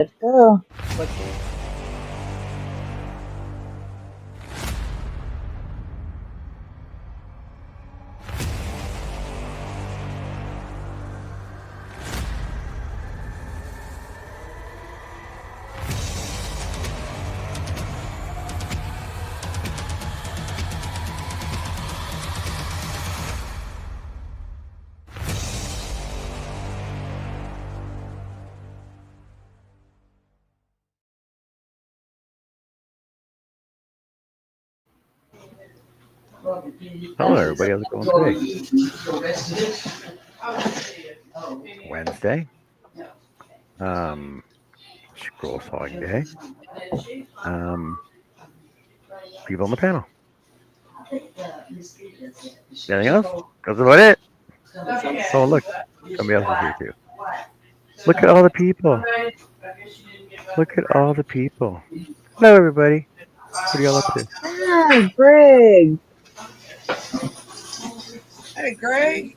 Let's go. Hello, everybody. How's it going today? Wednesday. Scroll sawing day. People on the panel. Anything else? That's about it. Oh, look. Somebody else is here, too. Look at all the people. Look at all the people. Hello, everybody. What are y'all up to? Ah, Greg. Hey, Greg.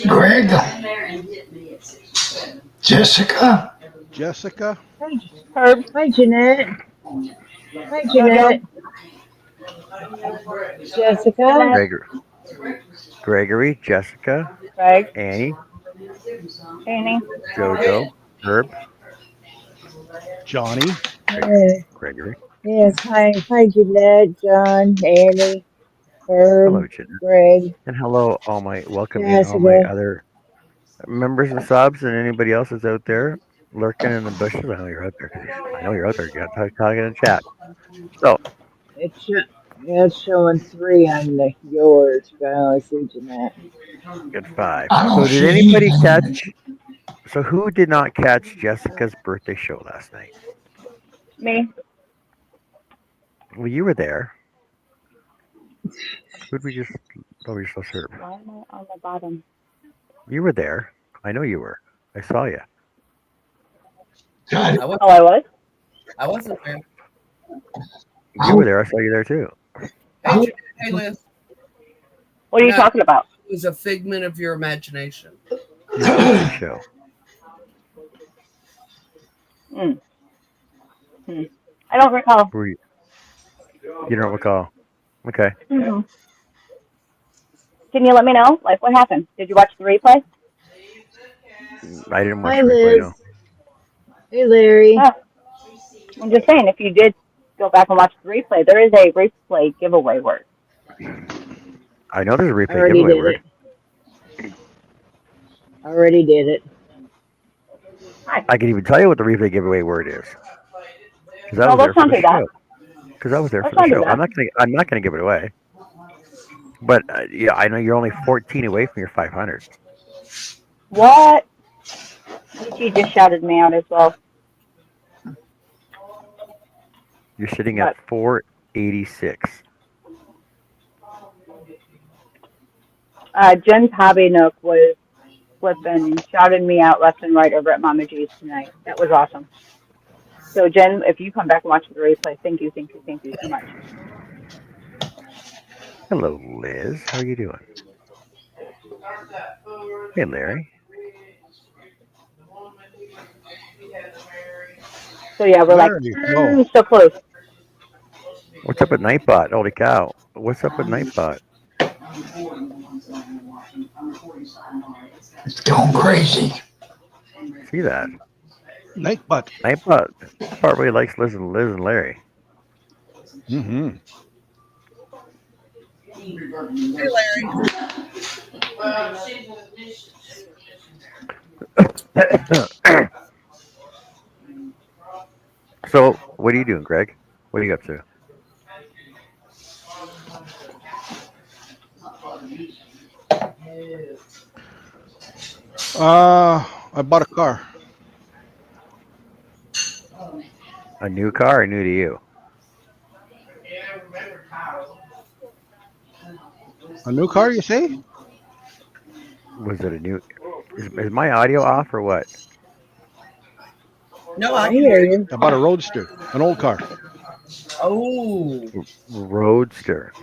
Greg. Jessica. Jessica. Hi, Herb. Hi, Jeanette. Hi, Jeanette. Jessica. Gregory, Jessica, Greg, Annie, Annie, Jojo, Herb, Johnny. Gregory. Yes, hi, Jeanette, John, Annie, Hello, Herb, Jeanette. Greg, And hello, welcome in all my Jessica. other members and subs and anybody else that's out there lurking in the bushes. I know you're out there. I know you're out there. You got to talk in the chat. So, It's showing 3 on yours, but I only see Jeanette. good 5. I don't So, did see anybody anything. catch? So, who did not catch Jessica's birthday show last night? me. Well, you were there. Who'd we just? Oh, we just serve. Why am I on the bottom? You were there. I know you were. I saw you. God, I was? I wasn't there. You were there. I saw you there too. Hey, Liz. What are you talking about? It was a figment of your imagination. Your birthday show. I don't recall. Were you? You don't recall. Okay. Mm-hmm. Can you let me know? Like, what happened? Did you watch the replay? I didn't watch Hi, the replay. No. Liz. Hey, Larry. Oh, I'm just saying, if you did go back and watch the replay, there is a replay giveaway word. I know there's a replay Already giveaway did word. it. Already did it. I can even tell you what the replay giveaway word is. Because I No, was there let's for not the do that. show. Because I was there for Let's the not do show. that. I'm not gonna give it away. But yeah, I know you're only 14 away from your 500. What? She just shouted me out as well. You're sitting What? at 486. Jen Nook was flipping, shouting me out left and right over at Mama G's tonight. That was awesome. So, Jen, if you come back and watch the replay, thank you so much. Hello, Liz. How are you doing? Hey, Larry. So, yeah, we're like, so close. What's up with Nightbot? Holy cow. What's up with Nightbot? it's going crazy. See that? Nightbot. Nightbot really likes Liz and Larry. Mm-hmm. Hey, Larry. So, what are you doing, Greg? What are you up to? I bought a car. A new car or new to you? A new car, you say? Was it a new? Is my audio off or what? No, I I can hear hear you. you. I bought a Roadster, an old car. Oh. Roadster.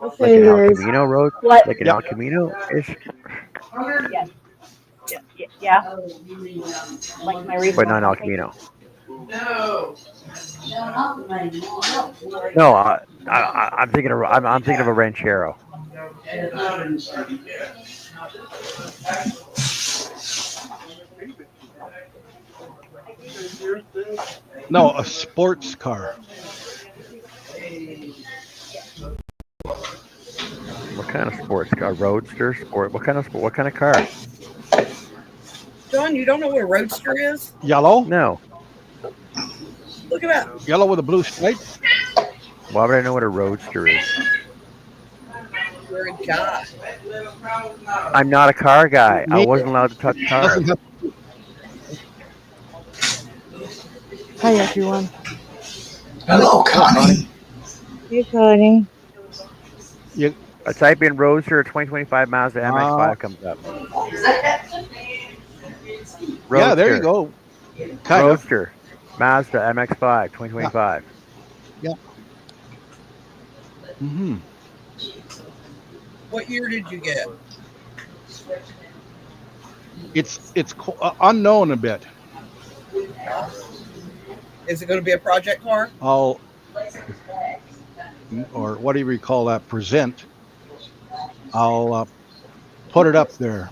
Okay, Like an El Liz. Camino road? What? Like an Yep. El Camino ish? Yes. Yeah. Like my race But car. not El Thank you. Camino. No, I'm thinking of I'm thinking of a Ranchero. No, a sports car. What kind of sports car? Roadster sport? What kind of sport? What kind of car? John, you don't know what a roadster is? Yellow? No. Look it up. Yellow with a blue stripe? Why would I know what a roadster is? You're a guy. I'm not a car guy. I Maybe wasn't allowed to touch it cars. doesn't have. Hi, everyone. Hello, Connie. Hey, Connie. You, I type in Roadster 2025 Mazda MX-5 comes up. Roadster. yeah, there you go. Kind of. Roadster. Mazda MX-5 2025. Hmm. What year did you get? It's unknown a bit. Is it going to be a project car? Or whatever you call that, present. I'll put it up there.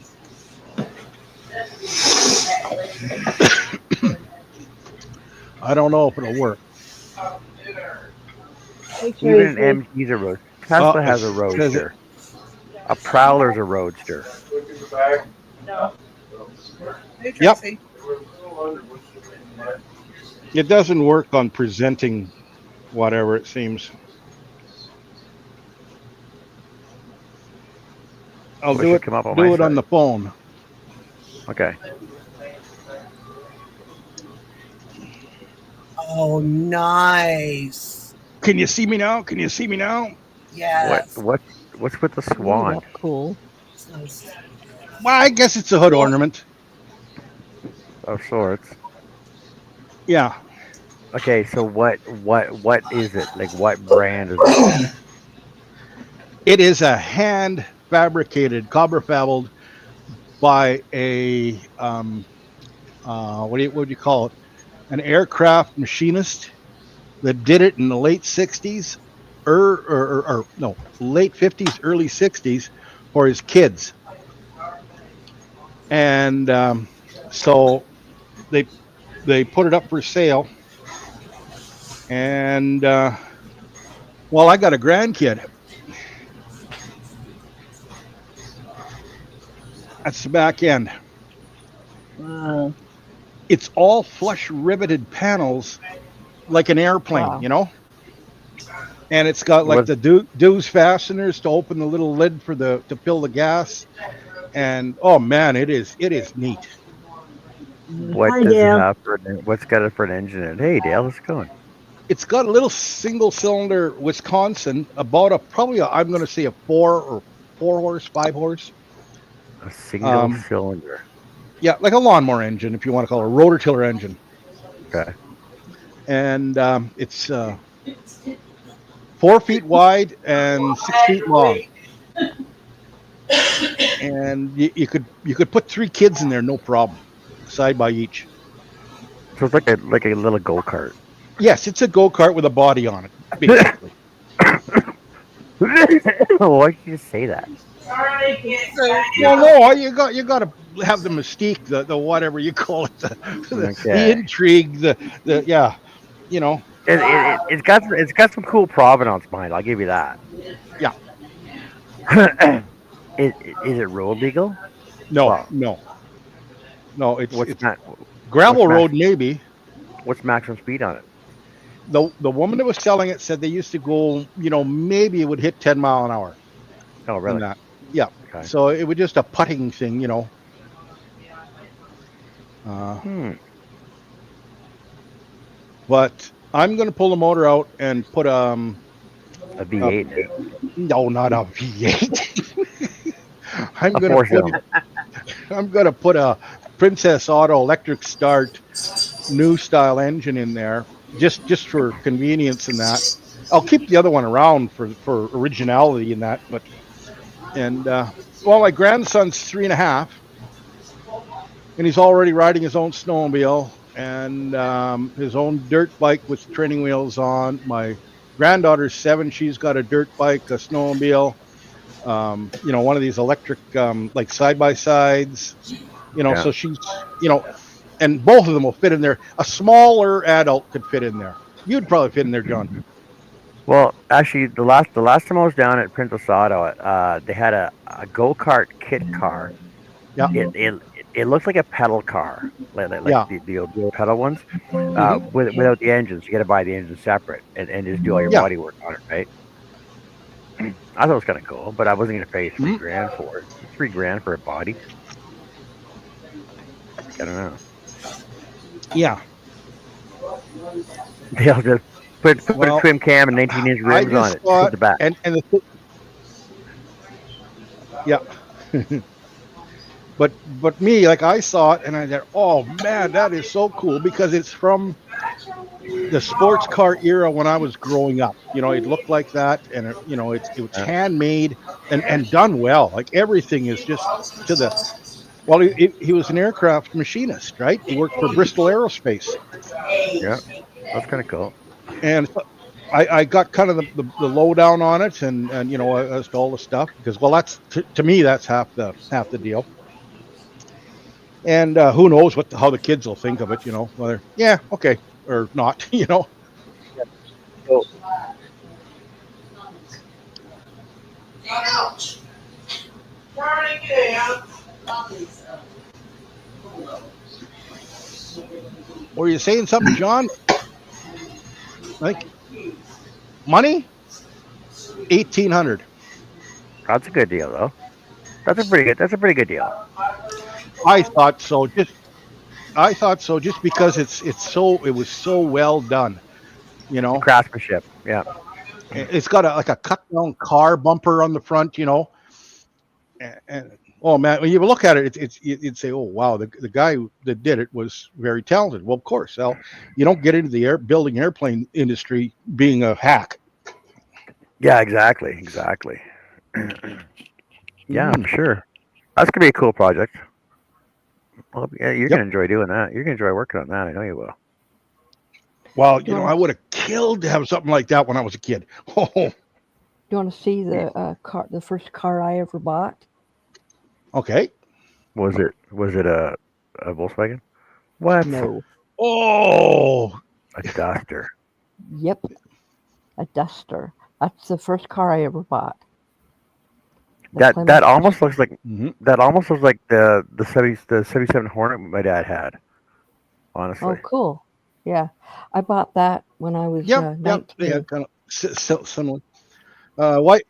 I don't know if it'll work. Hey, Even Tracy. an MG's a roadster. Tesla has a Says it- roadster. A Prowler's a roadster. Hey, Yep. Tracy. It doesn't work on presenting whatever it seems. I'll Wish do it'd it. come up on Do my it on side. the phone. Okay. Oh, nice. Can you see me now? Can you see me now? Yes. What's with the Ooh, swan? that's cool. Well, I guess it's a hood ornament. Of sorts. Yeah. Okay, so what is it? Like what brand is it? It is a hand fabricated, copper fabled by a what do you call it? An aircraft machinist that did it in the late '60s, or no, late '50s, early '60s for his kids, and so they put it up for sale, and well, I got a grandkid. That's the back end. Wow. It's all flush riveted panels like an airplane, Wow. you know? And it's got like Was the Dew's fasteners to open the little lid for to fill the gas. And oh man, it is neat. what Hi, does it Dale. have for what's got it for an engine in it? Hey Dale, how's it going? It's got a little single cylinder Wisconsin, about I'm going to say a 4 horse, 5 horse. A single Um, cylinder. Yeah, like a lawnmower engine, if you want to call it a rotor tiller engine. Okay. And it's 4 feet wide and 6 feet long. And you could put 3 kids in there, no problem, side by each. So it's like a little go kart. Yes, it's a go-kart with a body on it, basically. Why did you just say that? Well, no, you got to have the mystique, the whatever you call it, the Okay. intrigue, the yeah, you know, It's got some cool provenance behind it. I'll give you that. yeah. Is it road legal? No, Wow. no, it's What's that? gravel what's road maybe. What's maximum speed on it? The woman that was selling it said they used to go, maybe it would hit 10 mile an hour. Oh, In really? that. Yeah. Okay. So it was just a putting thing, But I'm going to pull the motor out and put A V8 in it. no, not a V8. I'm A going four to put cylinder. I'm going to put a Princess Auto electric start new style engine in there just for convenience and that. I'll keep the other one around for originality in that, but Well, my grandson's 3.5, and he's already riding his own snowmobile and his own dirt bike with training wheels on. My granddaughter's 7; she's got a dirt bike, a snowmobile, one of these electric like side by sides. Yeah. So she's and both of them will fit in there. A smaller adult could fit in there. You'd probably fit in there, John. Well, actually, the last time I was down at Princess Auto, they had a go kart kit car. Yeah. It looks like a pedal car, like Yeah. the old pedal ones, Mhm. without the engines. You got to buy the engine separate and just do all your Yeah. body work on it, right? I thought it was kind of cool, but I wasn't gonna pay $3,000 for it. $3,000 for a body. I don't know. Yeah. They'll just put Well, a trim cam and 19-inch I rims on just it thought, at the back. and yeah. But me, like, I saw it and I said, oh man, that is so cool, because it's from the sports car era when I was growing up. It looked like that, and it's handmade and done well. Like, everything is just to the. Well, he was an aircraft machinist, right? He worked for Bristol Aerospace, Yeah, that's kind of cool. and so I got kind of the lowdown on it, and as to all the stuff, because, well, that's to me, that's half the deal. And who knows how the kids will think of it, whether okay or not. So, Were you saying something, John? Like, money? 1,800. that's a good deal, though. That's a pretty good deal. I thought so. Just because it was so well done. The craftsmanship. Yeah. It's got like a cut down car bumper on the front. And oh man, when you look at it, you'd say, oh wow, the guy that did it was very talented. Well, of course, Al, you don't get into the building airplane industry being a hack. Yeah, exactly. Yeah, I'm sure. That's gonna be a cool project. Well, yeah, you're gonna enjoy doing that. You're gonna enjoy working on that. I know you will. Well, I would have killed to have something like that when I was a kid. Oh, Do you want to see the the first car I ever bought? okay. Was it a Volkswagen? What? No. Oh, A Duster. Yep. A Duster. That's the first car I ever bought. That almost looks like mhm. the 77 Hornet my dad had. Honestly. Oh, cool. Yeah. I bought that when I was Yep. 19. Yeah, kind of similar. White.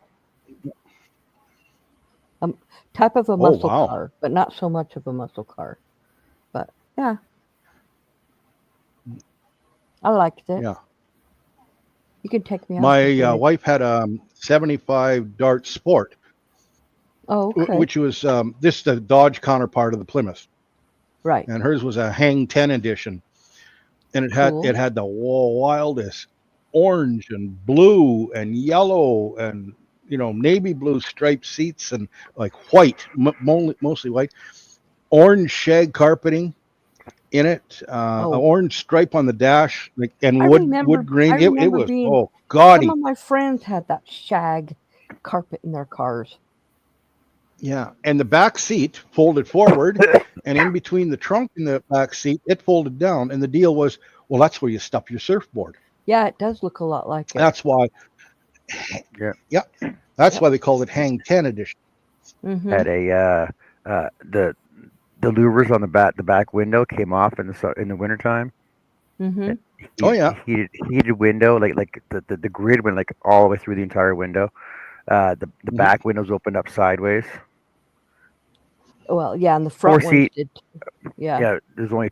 Type of a muscle wow. car, but not so much of a muscle car. But yeah. I liked it. Yeah. You can take me out. My wife had a 75 Dart Sport, Oh, okay. which was the Dodge counterpart of the Plymouth, Right. and hers was a Hang 10 edition, and Cool. it had the wildest orange and blue and yellow and navy blue striped seats, and like white, mostly white, orange shag carpeting in it, an orange stripe on the dash, and wood grain. It was gaudy. Some of my friends had that shag carpet in their cars. Yeah, and the back seat folded forward, and in between the trunk and the back seat, it folded down. And the deal was, well, that's where you stuff your surfboard. Yeah, it does look a lot like it. That's why. Yeah. That's why they called it Hang 10 edition. Mm-hmm. Had the louvers on the back window came off in the wintertime. Mm-hmm. Heated window, like the grid went like all the way through the entire window. The back windows opened up sideways. Well, yeah, and the front ones did. Yeah. Yeah, there's only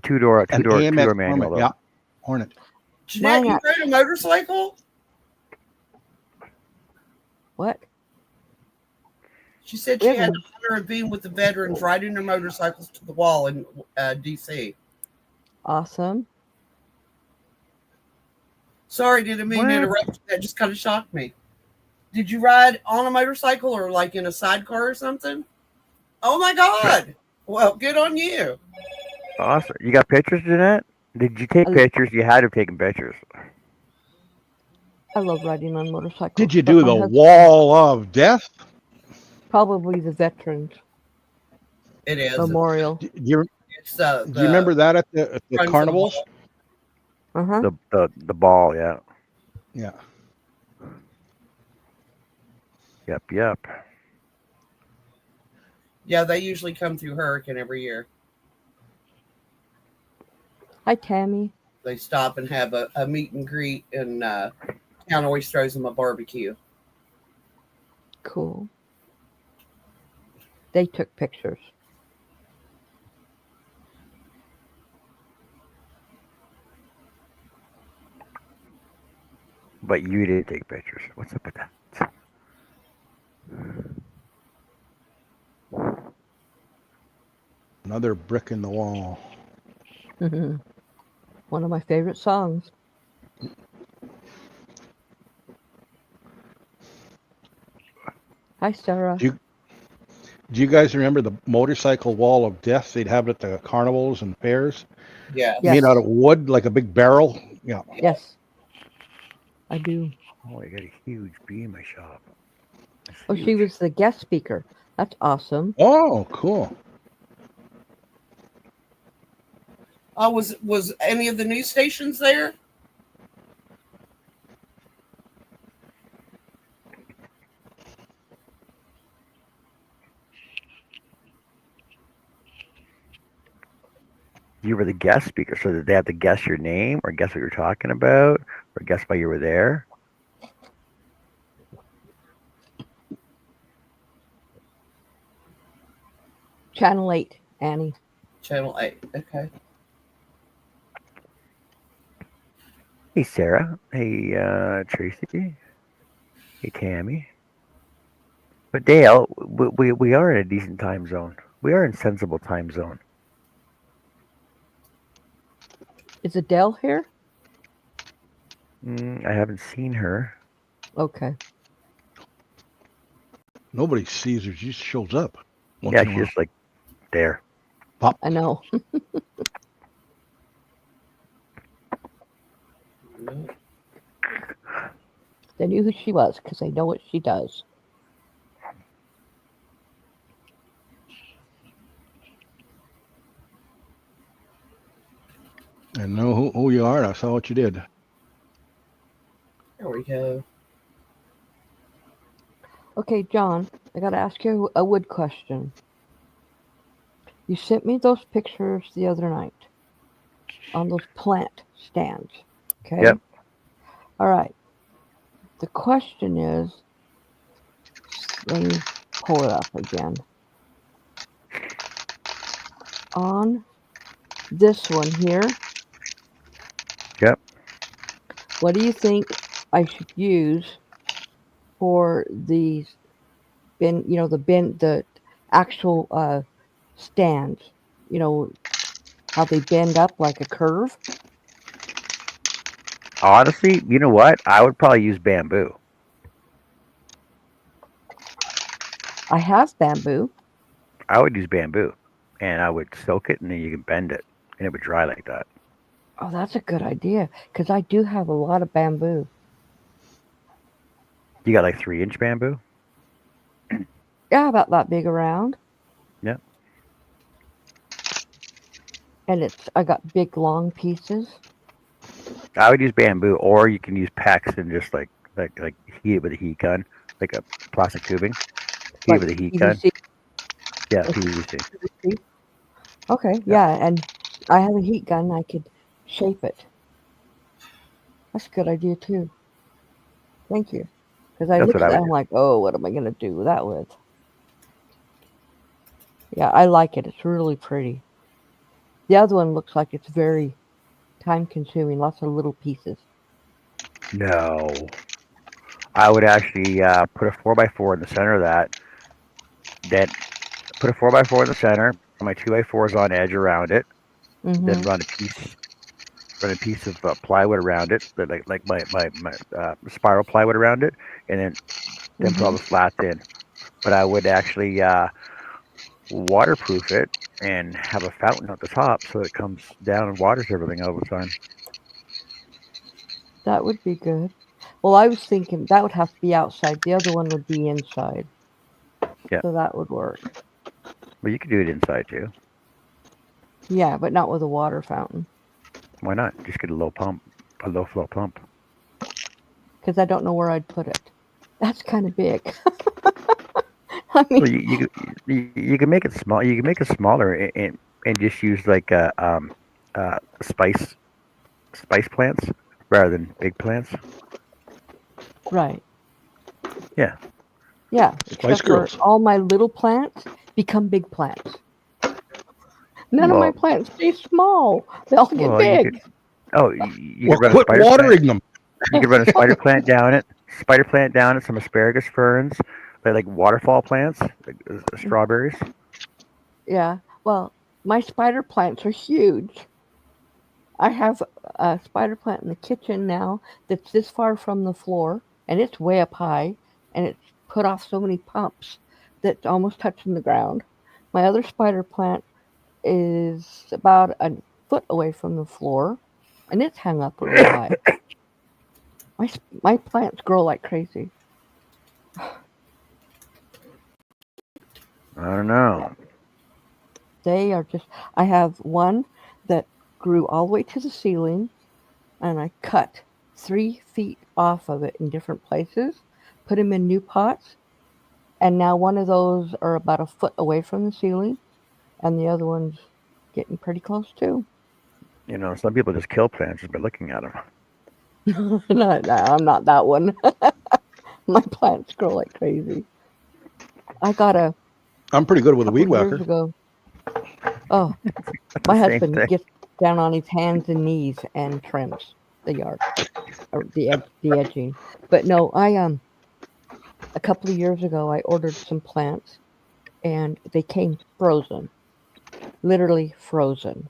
two door manual. Yeah, Hornet. Jeanette, you ride a motorcycle? What? She said she had the honor of being with the veterans riding their motorcycles to the wall in D.C. Awesome. Sorry, didn't mean to interrupt. That just kind of shocked me. Did you ride on a motorcycle or like in a sidecar or something? Oh my God. Well, good on you. Awesome. You got pictures, Jeanette? Did you take I, pictures? You had to have taken pictures. I love riding on motorcycles. Did you but do my the husband- wall of death? Probably the Veterans It is. Memorial. Do you It's do you remember that at the Run for the carnivals? Ball. Uh-huh. The ball, yeah. Yeah. Yep. Yeah, they usually come through Hurricane every year. Hi, Tammy. They stop and have a meet and greet, and town always throws them a barbecue. Cool. They took pictures. But you didn't take pictures. What's up with that? Another brick in the wall. One of my favorite songs. Hi, Sarah. Do you guys remember the motorcycle wall of death? They'd have it at the carnivals and fairs, Yeah. Yes. made out of wood, like a big barrel. Yeah. Yes. I do. Oh, you got a huge bee in my shop. That's Oh, she huge. was the guest speaker. That's awesome. Oh, cool. Was any of the news stations there? You were the guest speaker, so did they have to guess your name or guess what you're talking about or guess why you were there? Channel 8, Annie. Channel 8. Okay. Hey, Sarah. Hey, Tracy. Hey, Tammy. But Dale, we are in a decent time zone. We are in sensible time zone. Is Adele here? I haven't seen her. Okay. Nobody sees her. She just shows up. once Yeah, in a she's while. just like there. I know. They knew who she was because they know what she does. And know who you are. And I saw what you did. There we go. Okay, John, I got to ask you a wood question. You sent me those pictures the other night on those plant stands. Okay? Yep. All right. The question is, let me pull it up again. On this one here. Yep. What do you think I should use for these the actual stands? You know, how they bend up like a curve? Honestly, you know what? I would probably use bamboo. I have bamboo. I would use bamboo, and I would soak it, and then you can bend it, and it would dry like that. Oh, that's a good idea because I do have a lot of bamboo. You got like 3-inch bamboo? Yeah, about that big around. Yeah. And I got big long pieces. I would use bamboo, or you can use PEX and just like heat it with a heat gun, like a plastic tubing. Heat it with a heat gun. PVC. Yeah, Like PVC. Okay, yeah, and I have a heat gun. I could shape it. That's a good idea too. Thank you. Because I That's looked what at I that, would I'm do. like, oh, what am I gonna do that with? Yeah, I like it. It's really pretty. The other one looks like it's very time consuming, lots of little pieces. No. I would actually put a 4x4 in the center of that. Then put a 4x4 in the center, and my 2x4s on edge around it. Then run a piece of plywood around it, like my spiral plywood around it, and then then put all the slats in. But I would actually waterproof it and have a fountain at the top so it comes down and waters everything all the time. That would be good. Well, I was thinking that would have to be outside. The other one would be inside. Yeah. So that would work. But you could do it inside too. Yeah, but not with a water fountain. Why not? Just get a low flow pump. Because I don't know where I'd put it. That's kind of big. I mean, Well, you can make it small. You can make it smaller and just use like spice plants rather than big plants. right. Yeah. Yeah. Spice Except for Girls. all my little plants become big plants. None of my Well, plants stay small. They all get well, you could. big. Oh, you Well, could run a quit spider plant. watering them. You could run a spider plant down it. Spider plant down it. Some asparagus ferns, like waterfall plants, like strawberries. Yeah. Well, my spider plants are huge. I have a spider plant in the kitchen now that's this far from the floor, and it's way up high, and it's put off so many pumps that's almost touching the ground. My other spider plant is about a foot away from the floor, and it's hung up really high. My plants grow like crazy. I don't know. They are just. I have one that grew all the way to the ceiling, and I cut 3 feet off of it in different places, put them in new pots, and now one of those are about a foot away from the ceiling, and the other one's getting pretty close too. You know, some people just kill plants just by looking at them. No, I'm not that one. My plants grow like crazy. I got a I'm pretty good with a couple weed years whacker. ago. Oh, That's my the same husband thing. gets down on his hands and knees and trims the yard or the edging. But no, I a couple of years ago I ordered some plants and they came frozen, literally frozen.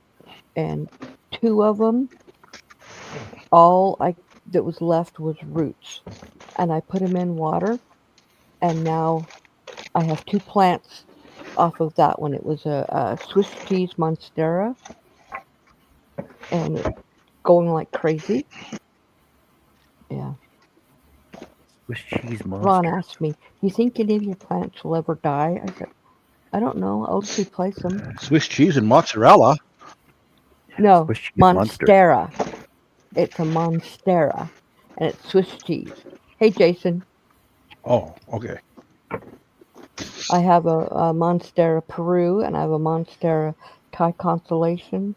And two of them, all I that was left was roots, and I put them in water, and now I have two plants off of that one. It was a Swiss cheese monstera, and it's going like crazy. Yeah. Swiss cheese Ron monster. asked me, "Do you think any of your plants will ever die?" I said, "I don't know. I'll just replace them." Swiss cheese and mozzarella. No, Swiss cheese monster. monstera. It's a monstera, and it's Swiss cheese. Hey, Jason. Oh, okay. I have a Monstera Peru and I have a Monstera Thai Constellation.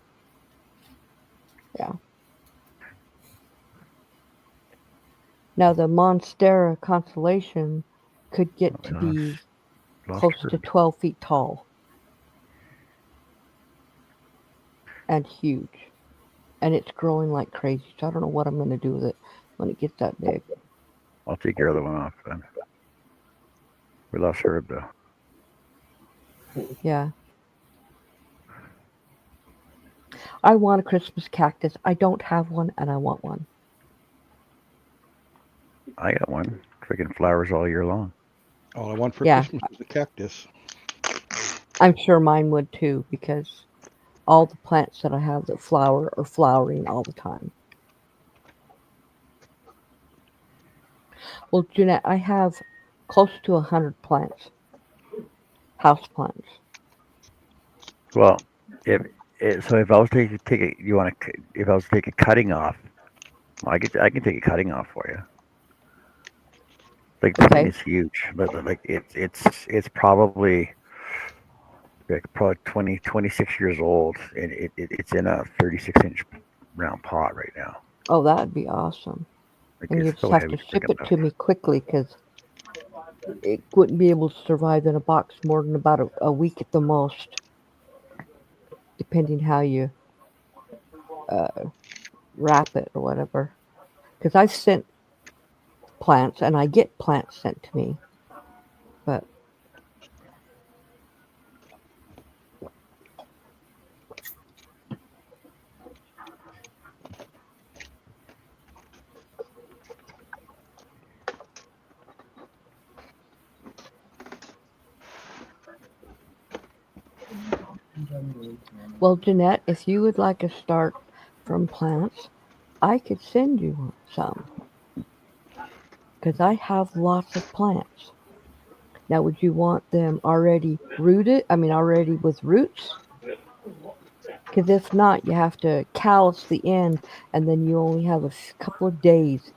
Yeah. Now the Monstera Constellation could get to be close to 12 feet tall and huge. And it's growing like crazy. So I don't know what I'm going to do with it when it gets that big. I'll take your other one off then. We lost Herb though. Yeah. I want a Christmas cactus. I don't have one and I want one. I got one. Freaking flowers all year long. All I want for Yeah. Christmas is a cactus. I'm sure mine would too because all the plants that I have that flower are flowering all the time. Well, Jeanette, I have close to 100 plants, house plants. Well, if if I was to take it, if I was to take a cutting off, I can take a cutting off for you. Like the thing Okay. is huge, but like it's probably like probably 26 years old, and it's in a 36-inch round pot right now. Oh, that would be awesome. Like And you it's just so have heavy to to ship pick it up. to me quickly because it wouldn't be able to survive in a box more than about a week at the most, depending how you wrap it or whatever. Because I've sent plants and I get plants sent to me, but Well, Jeanette, if you would like to start from plants, I could send you some because I have lots of plants. Now, would you want them already rooted? I mean, already with roots? Because if not, you have to callus the end, and then you only have a couple of days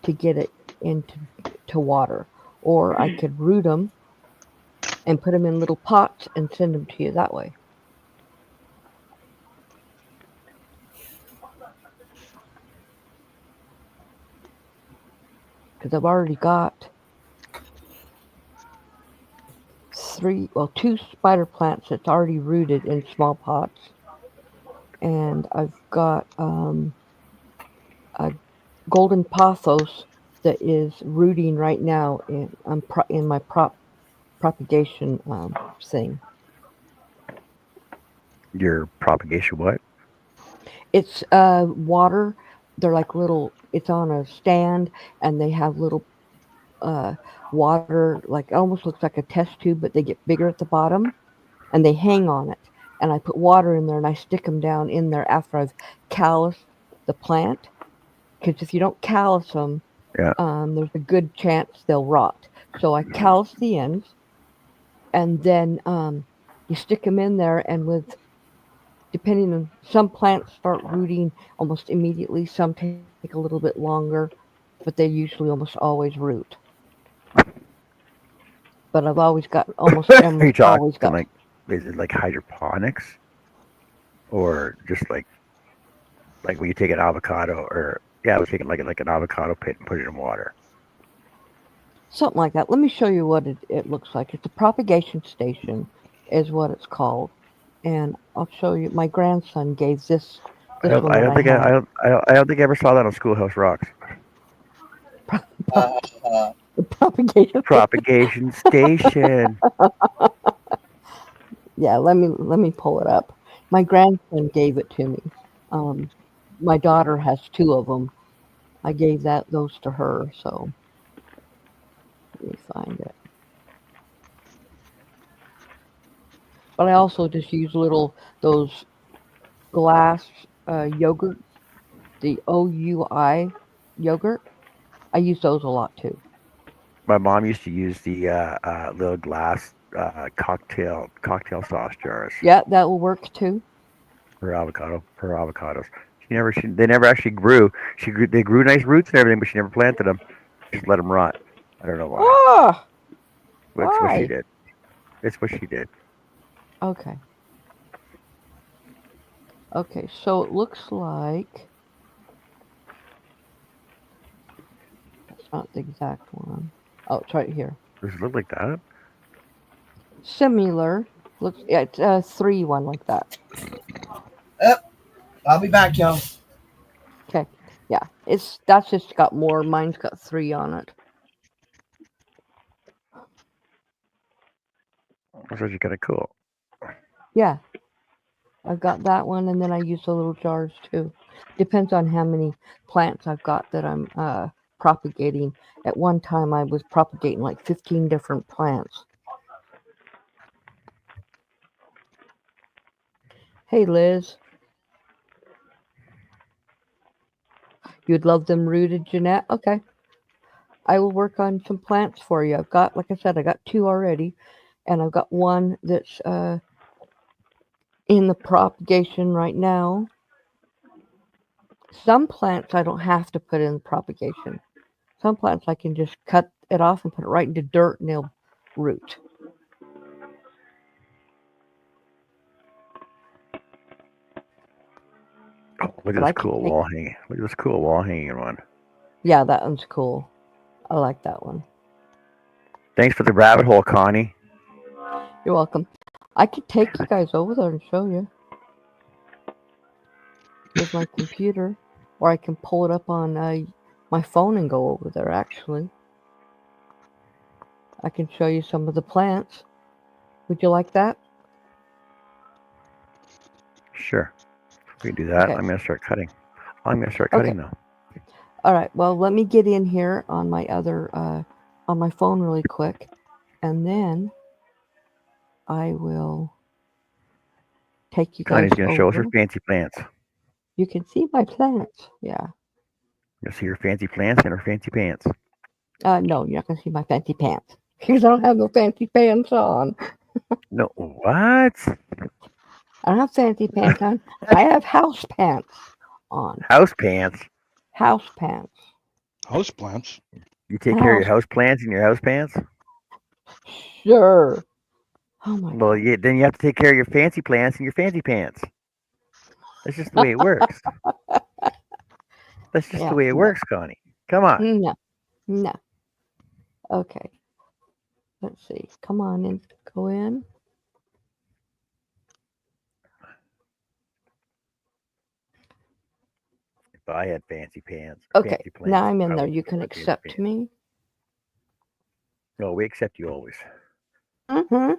to get it into water. Or I could root them and put them in little pots and send them to you that way. Because I've already got two spider plants that's already rooted in small pots, and I've got a golden pothos that is rooting right now in my propagation thing. Your propagation what? It's water. They're like little. It's on a stand, and they have little water, like it almost looks like a test tube, but they get bigger at the bottom, and they hang on it. And I put water in there, and I stick them down in there after I've calloused the plant. Because if you don't callus them, Yeah. there's a good chance they'll rot. So I callus the ends, and then you stick them in there, and depending on, some plants start rooting almost immediately, some take a little bit longer, but they usually almost always root. But I've always got almost Are you always talking got. like, is it like hydroponics? Or just like when you take an avocado, or yeah, I was taking like an avocado pit and put it in water. Something like that. Let me show you what it looks like. It's a propagation station, is what it's called, and I'll show you. My grandson gave this I don't, one I that don't I think have. I don't think I ever saw that on Schoolhouse Rocks. The propagation. Propagation station. Yeah, let me pull it up. My grandson gave it to me. Um, my daughter has two of them. I gave those to her. So let me find it. But I also just use those glass yogurt, the OUI yogurt. I use those a lot too. My mom used to use the little glass cocktail sauce jars Yeah, that will work too. for avocados. They never actually grew. They grew nice roots and everything, but she never planted them. Just let them rot. I don't know why. Ah, That's what she why? did. It's what she did. Okay. Okay, so it looks like that's not the exact one. Oh, it's right here. Does it look like that? Similar. Looks, yeah, it's a 3 like that. I'll be back, y'all. Okay. Yeah. That's just got more. Mine's got 3 on it. That's actually kind of cool. Yeah. I've got that one, and then I use the little jars too. Depends on how many plants I've got that I'm propagating. At one time, I was propagating like 15 different plants. Hey, Liz. You'd love them rooted, Jeanette? Okay. I will work on some plants for you. I've got, like I said, I got 2 already, and I've got one that's in the propagation right now. Some plants I don't have to put in propagation. Some plants I can just cut it off and put it right into dirt and they'll root. Oh, look But at I this can cool take, wall hanging. Look at this cool wall hanging one. yeah, that one's cool. I like that one. Thanks for the rabbit hole, Connie. You're welcome. I could take you guys over there and show you with my computer, or I can pull it up on my phone and go over there. Actually, I can show you some of the plants. Would you like that? Sure. We can do that. Okay. I'm going to start cutting. I'm going to start Okay. cutting now. All right. Well, let me get in here on my other on my phone really quick, and then I will take you Connie's guys going to show us her over. fancy plants. You can see my plants. Yeah. You'll see her fancy plants and her fancy pants. No, you're not gonna see my fancy pants because I don't have no fancy pants on. No, what? I don't have fancy pants on. I have house pants on. House pants? House pants. House plants. You take care of your House. house plants and your house pants? Sure. Oh my Well, god. then you have to take care of your fancy plants and your fancy pants. That's just the way it works. That's just Yeah. the way it works, Connie. Come on. No. No. Okay. Let's see. Come on in. Go in. If I had fancy pants, Okay. fancy plants, Now I'm in I there. would You wear can fancy accept pants. me. No, we accept you always. Mm-hmm.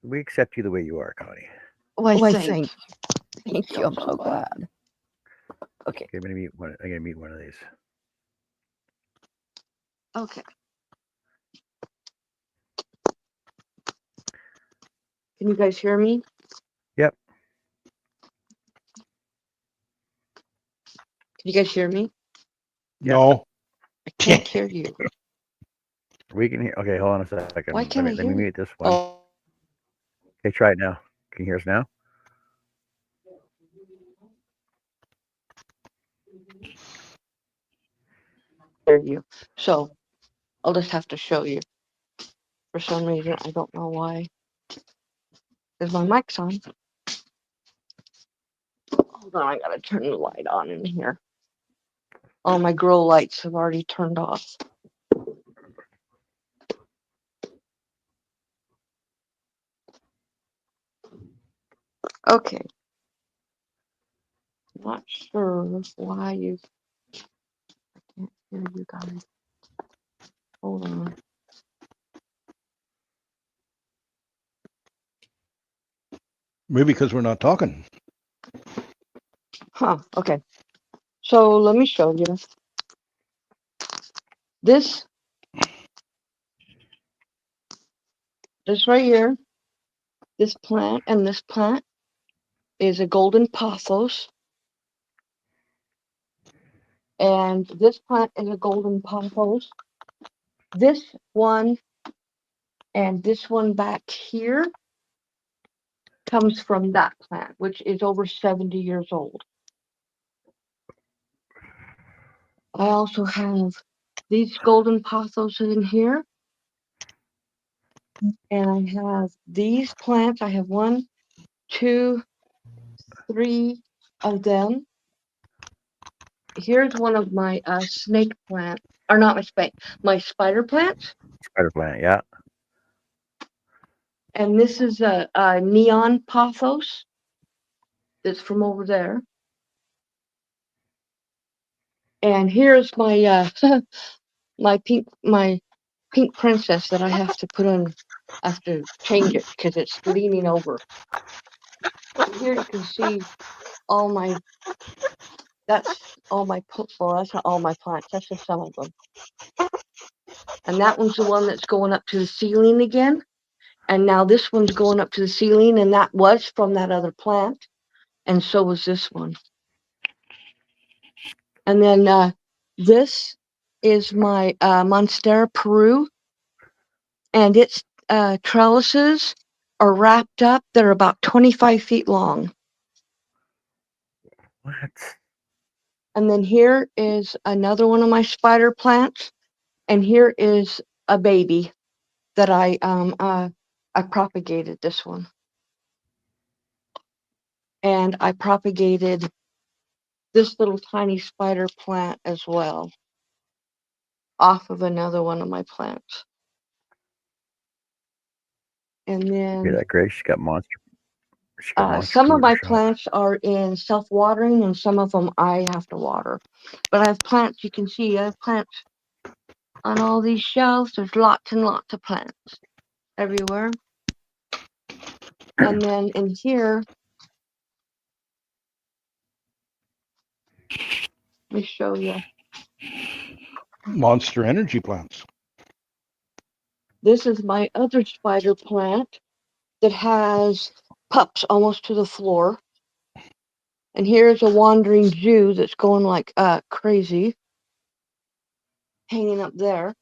We accept you the way you are, Connie. Why, thank you. I'm so glad. Okay. Okay, I'm gonna meet one of these. Okay. Can you guys hear me? Yep. Can you guys hear me? No. I can't hear you. We can hear. Okay, hold on a second. Why can't I let me hear you? mute this one. Oh, Okay, try it now. Can you hear us now? hear you. So I'll just have to show you. For some reason, I don't know why. Is my mic's on? Hold on, I gotta turn the light on in here. All my grow lights have already turned off. Okay. Not sure why I can't hear you guys. Hold on. Maybe because we're not talking. Huh, okay. So let me show you. This right here, this plant and this plant is a golden pothos. And this plant is a golden pothos. This one and this one back here comes from that plant, which is over 70 years old. I also have these golden pothos in here. And I have these plants. I have 1, 2, 3 of them. Here's one of my snake plants, or not my snake, my spider plants. Spider plant, yeah. And this is a neon pothos that's from over there. And here's my my pink princess that I have to put on. I have to change it because it's leaning over. So here you can see all my. That's all my well, that's not all my plants. That's just some of them. And that one's the one that's going up to the ceiling again. And now this one's going up to the ceiling, and that was from that other plant. And so was this one. And then this is my Monstera Peru. And its trellises are wrapped up. They're about 25 feet long. What? And then here is another one of my spider plants. And here is a baby that I propagated this one. And I propagated this little tiny spider plant as well off of another one of my plants. And Hear then that, Grace? She got monster some of my shot. plants are in self-watering and some of them I have to water. But I have plants, you can see I have plants on all these shelves. There's lots and lots of plants everywhere. And then in here, let me show you. Monster Energy plants. This is my other spider plant that has pups almost to the floor. And here's a wandering Jew that's going like crazy, hanging up there.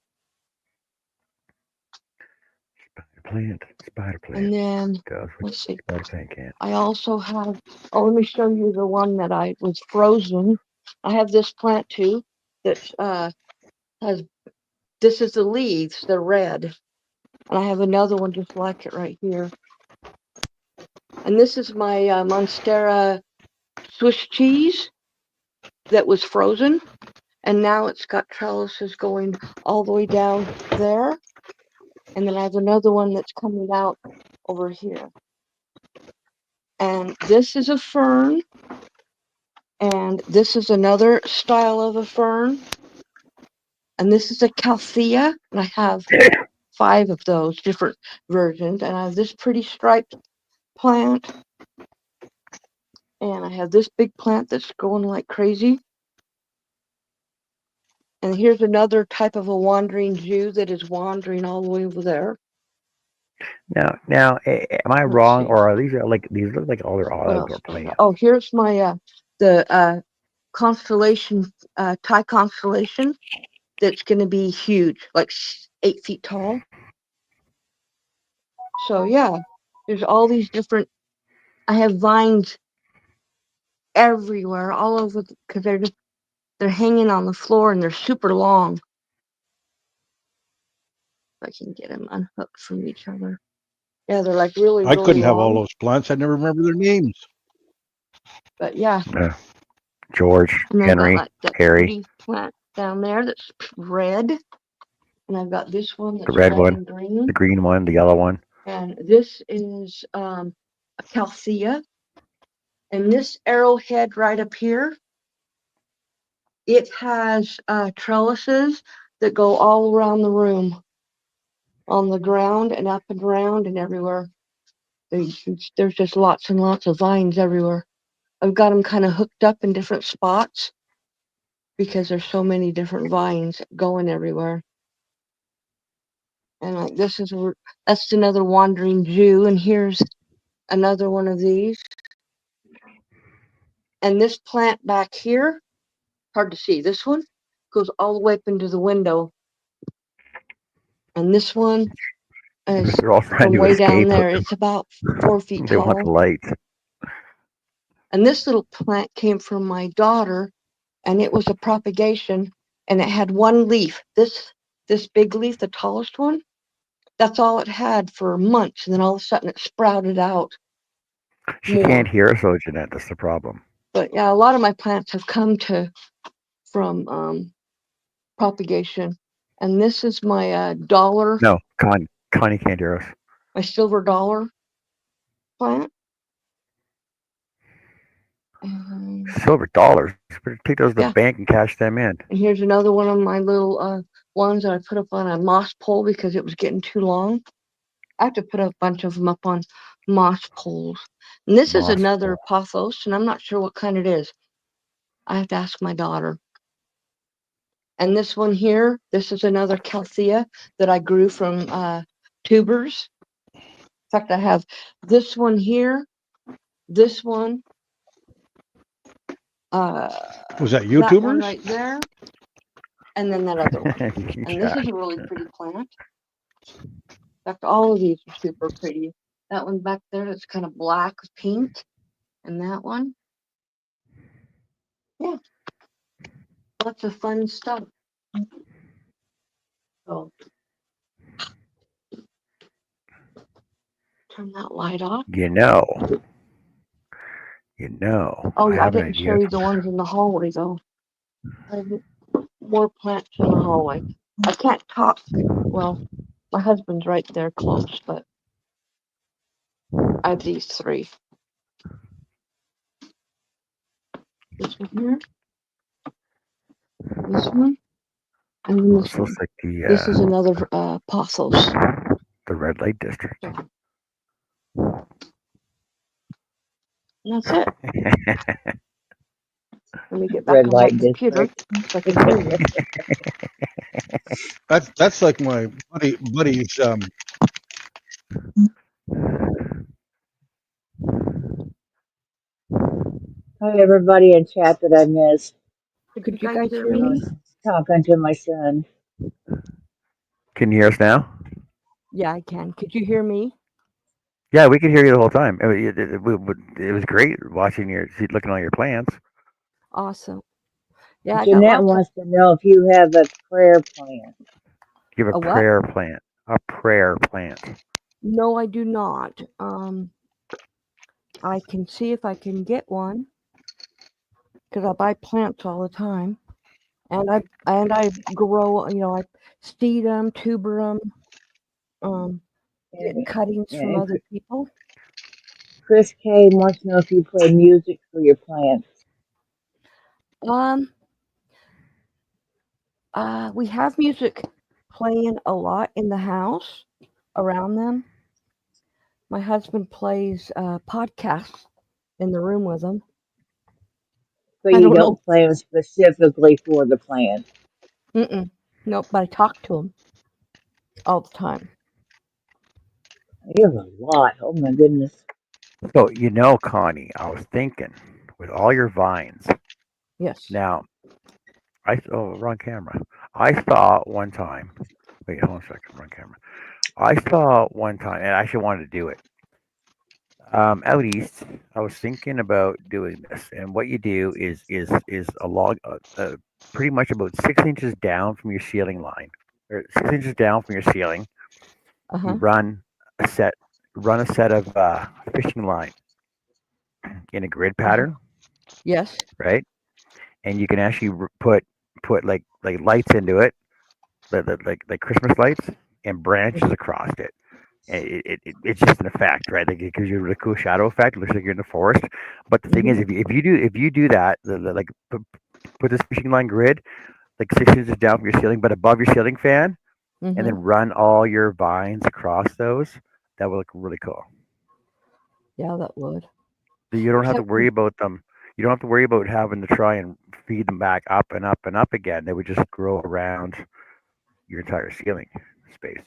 Spider plant. And then Goes with let's see. spider plant can. I also have. Oh, let me show you the one that I was frozen. I have this plant too. That's has. This is the leaves. They're red. And I have another one just like it right here. And this is my Monstera Swiss cheese that was frozen. And now it's got trellises going all the way down there. And then I have another one that's coming out over here. And this is a fern. And this is another style of a fern. And this is a calthea. And I have 5 of those different versions. And I have this pretty striped plant. And I have this big plant that's going like crazy. And here's another type of a wandering Jew that is wandering all the way over there. Now, am I wrong, or are these these look like all their olives or plants? Oh, here's my the constellation, Thai constellation. That's going to be huge, like 8 feet tall. So yeah, there's all these different. I have vines everywhere, all over, because they're hanging on the floor and they're super long. If I can get them unhooked from each other. Yeah, they're like really, I really couldn't have all long. those plants. I never remember their names. But yeah. George, And then Henry, I got that Harry. pretty plant down there that's red. And I've got this one that's The red one, and green. the green one, the yellow one. And this is a calthea. And this arrowhead right up here, it has trellises that go all around the room, on the ground and up and around and everywhere. There's just lots and lots of vines everywhere. I've got them kind of hooked up in different spots because there's so many different vines going everywhere. And like that's another wandering Jew. And here's another one of these. And this plant back here, hard to see, this one goes all the way up into the window. And this one is They're all trying from to way down escape. there. It's about 4 feet They want the tall. light. And this little plant came from my daughter, and it was a propagation, and it had one leaf. This big leaf, the tallest one, that's all it had for months. And then all of a sudden it sprouted out. She can't hear us, though, Jeanette. That's the problem. But yeah, a lot of my plants have come from propagation. And this is my dollar. No, Connie can't hear us. My silver dollar plant. Silver dollars. Better take those to the bank and cash them in. And here's another one of my little ones that I put up on a moss pole because it was getting too long. I have to put a bunch of them up on moss poles. And this is another pothos, and I'm not sure what kind it is. I have to ask my daughter. And this one here, this is another calthea that I grew from tubers. In fact, I have this one here, this one. Was that YouTubers? That one right there, and then that other one. And this is a really pretty plant. In fact, all of these are super pretty. That one back there that's kind of black with pink, and that one. Yeah, lots of fun stuff. So turn that light off. You know. Oh, I didn't show you the ones in the hallway though. I have more plants in the hallway. I can't talk. Well, my husband's right there close, but I have these 3. This one here. This one. And then this one. Like this is another pothos. The red light district. And that's it. Let me get back on my computer. So I can hear you. That's like my buddy's Hi, everybody in chat that I missed. Could you guys hear I me? was talking to my son. Can you hear us now? Yeah, I can. Could you hear me? Yeah, we could hear you the whole time. It was great watching looking at all your plants. Awesome. Yeah, I got Jeanette lots of wants to know if you have a prayer plan. You have a a what? prayer plant. A prayer plant. No, I do not. I can see if I can get one because I buy plants all the time, and I grow. I seed them, tuber them, get And, cuttings from and other people. Chris K wants to know if you play music for your plants. Um, we have music playing a lot in the house around them. My husband plays podcasts in the room with them. But I you don't know. don't play them specifically for the plant. Nope, but I talk to him all the time. You have a lot. Oh my goodness. So Connie, I was thinking with all your vines. Yes. Now, wrong camera. I saw one time. Wait, hold on a second. Wrong camera. I saw one time, and I actually wanted to do it. Out east, I was thinking about doing this, and what you do is a log, pretty much about 6 inches down from your ceiling line, or 6 inches down from your ceiling. Uh You huh. a set, run a set of fishing line in a grid Uh huh. pattern, Yes. right? And you can actually put like lights into it, like Christmas lights, and branches across it. And it's just an effect, right? Like it gives you a really cool shadow effect. It looks like you're in the forest. But the thing Mhm. is, if you do that, like put this fishing line grid like 6 inches down from your ceiling, but above your ceiling fan, and then Mhm. run all your vines across those, that would look really cool. Yeah, that would. So you don't have to Except worry about them. You don't have to worry about having to try and feed them back up and up and up again. They would just grow around your entire ceiling space,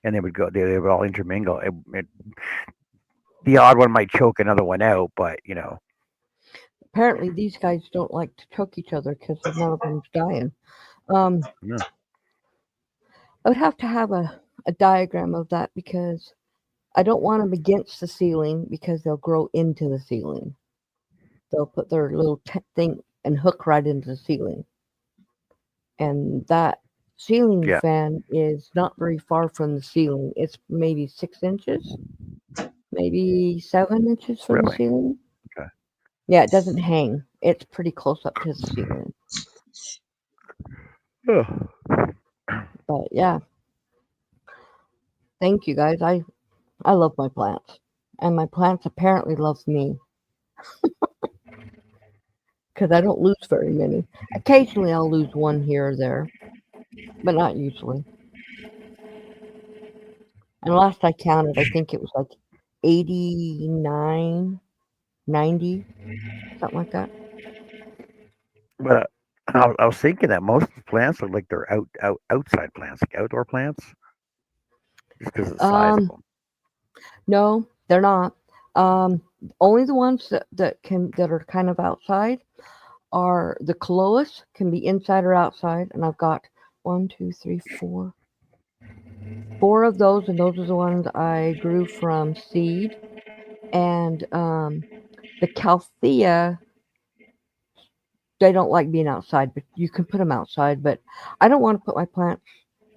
and they would all intermingle. The odd one might choke another one out, but apparently these guys don't like to choke each other because none of them's dying. Um, yeah. I would have to have a diagram of that because I don't want them against the ceiling because they'll grow into the ceiling. They'll put their little thing and hook right into the ceiling. And that ceiling Yeah, fan is not very far from the ceiling. It's maybe 6 inches, maybe 7 inches from the really. ceiling. Okay. Yeah, it doesn't hang. It's pretty close up to the ceiling. Oh. But yeah, thank you guys. I love my plants, and my plants apparently love me because I don't lose very many. Occasionally, I'll lose one here or there, but not usually. And last I counted, I think it was like 89, 90, something like that. But I was thinking that most of the plants look like they're outside plants, like outdoor plants, just because of the size of Um, them. no, they're not. Only the ones that are kind of outside are the Caloas can be inside or outside, and I've got one, two, three, four of those, and those are the ones I grew from seed. And the Calthea, they don't like being outside, but you can put them outside. But I don't want to put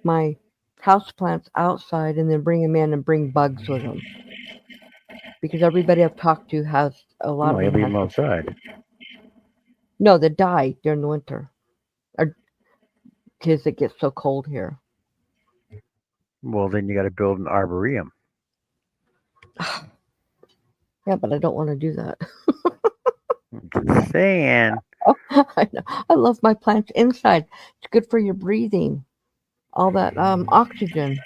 my house plants outside and then bring them in and bring bugs with them because everybody I've talked to has a lot No, of you them leave has them outside. no, they die during the winter or because it gets so cold here. Well, then you got to build an arboretum. Yeah, but I don't want to do that. Just saying. I know. I love my plants inside. It's good for your breathing. All that oxygen.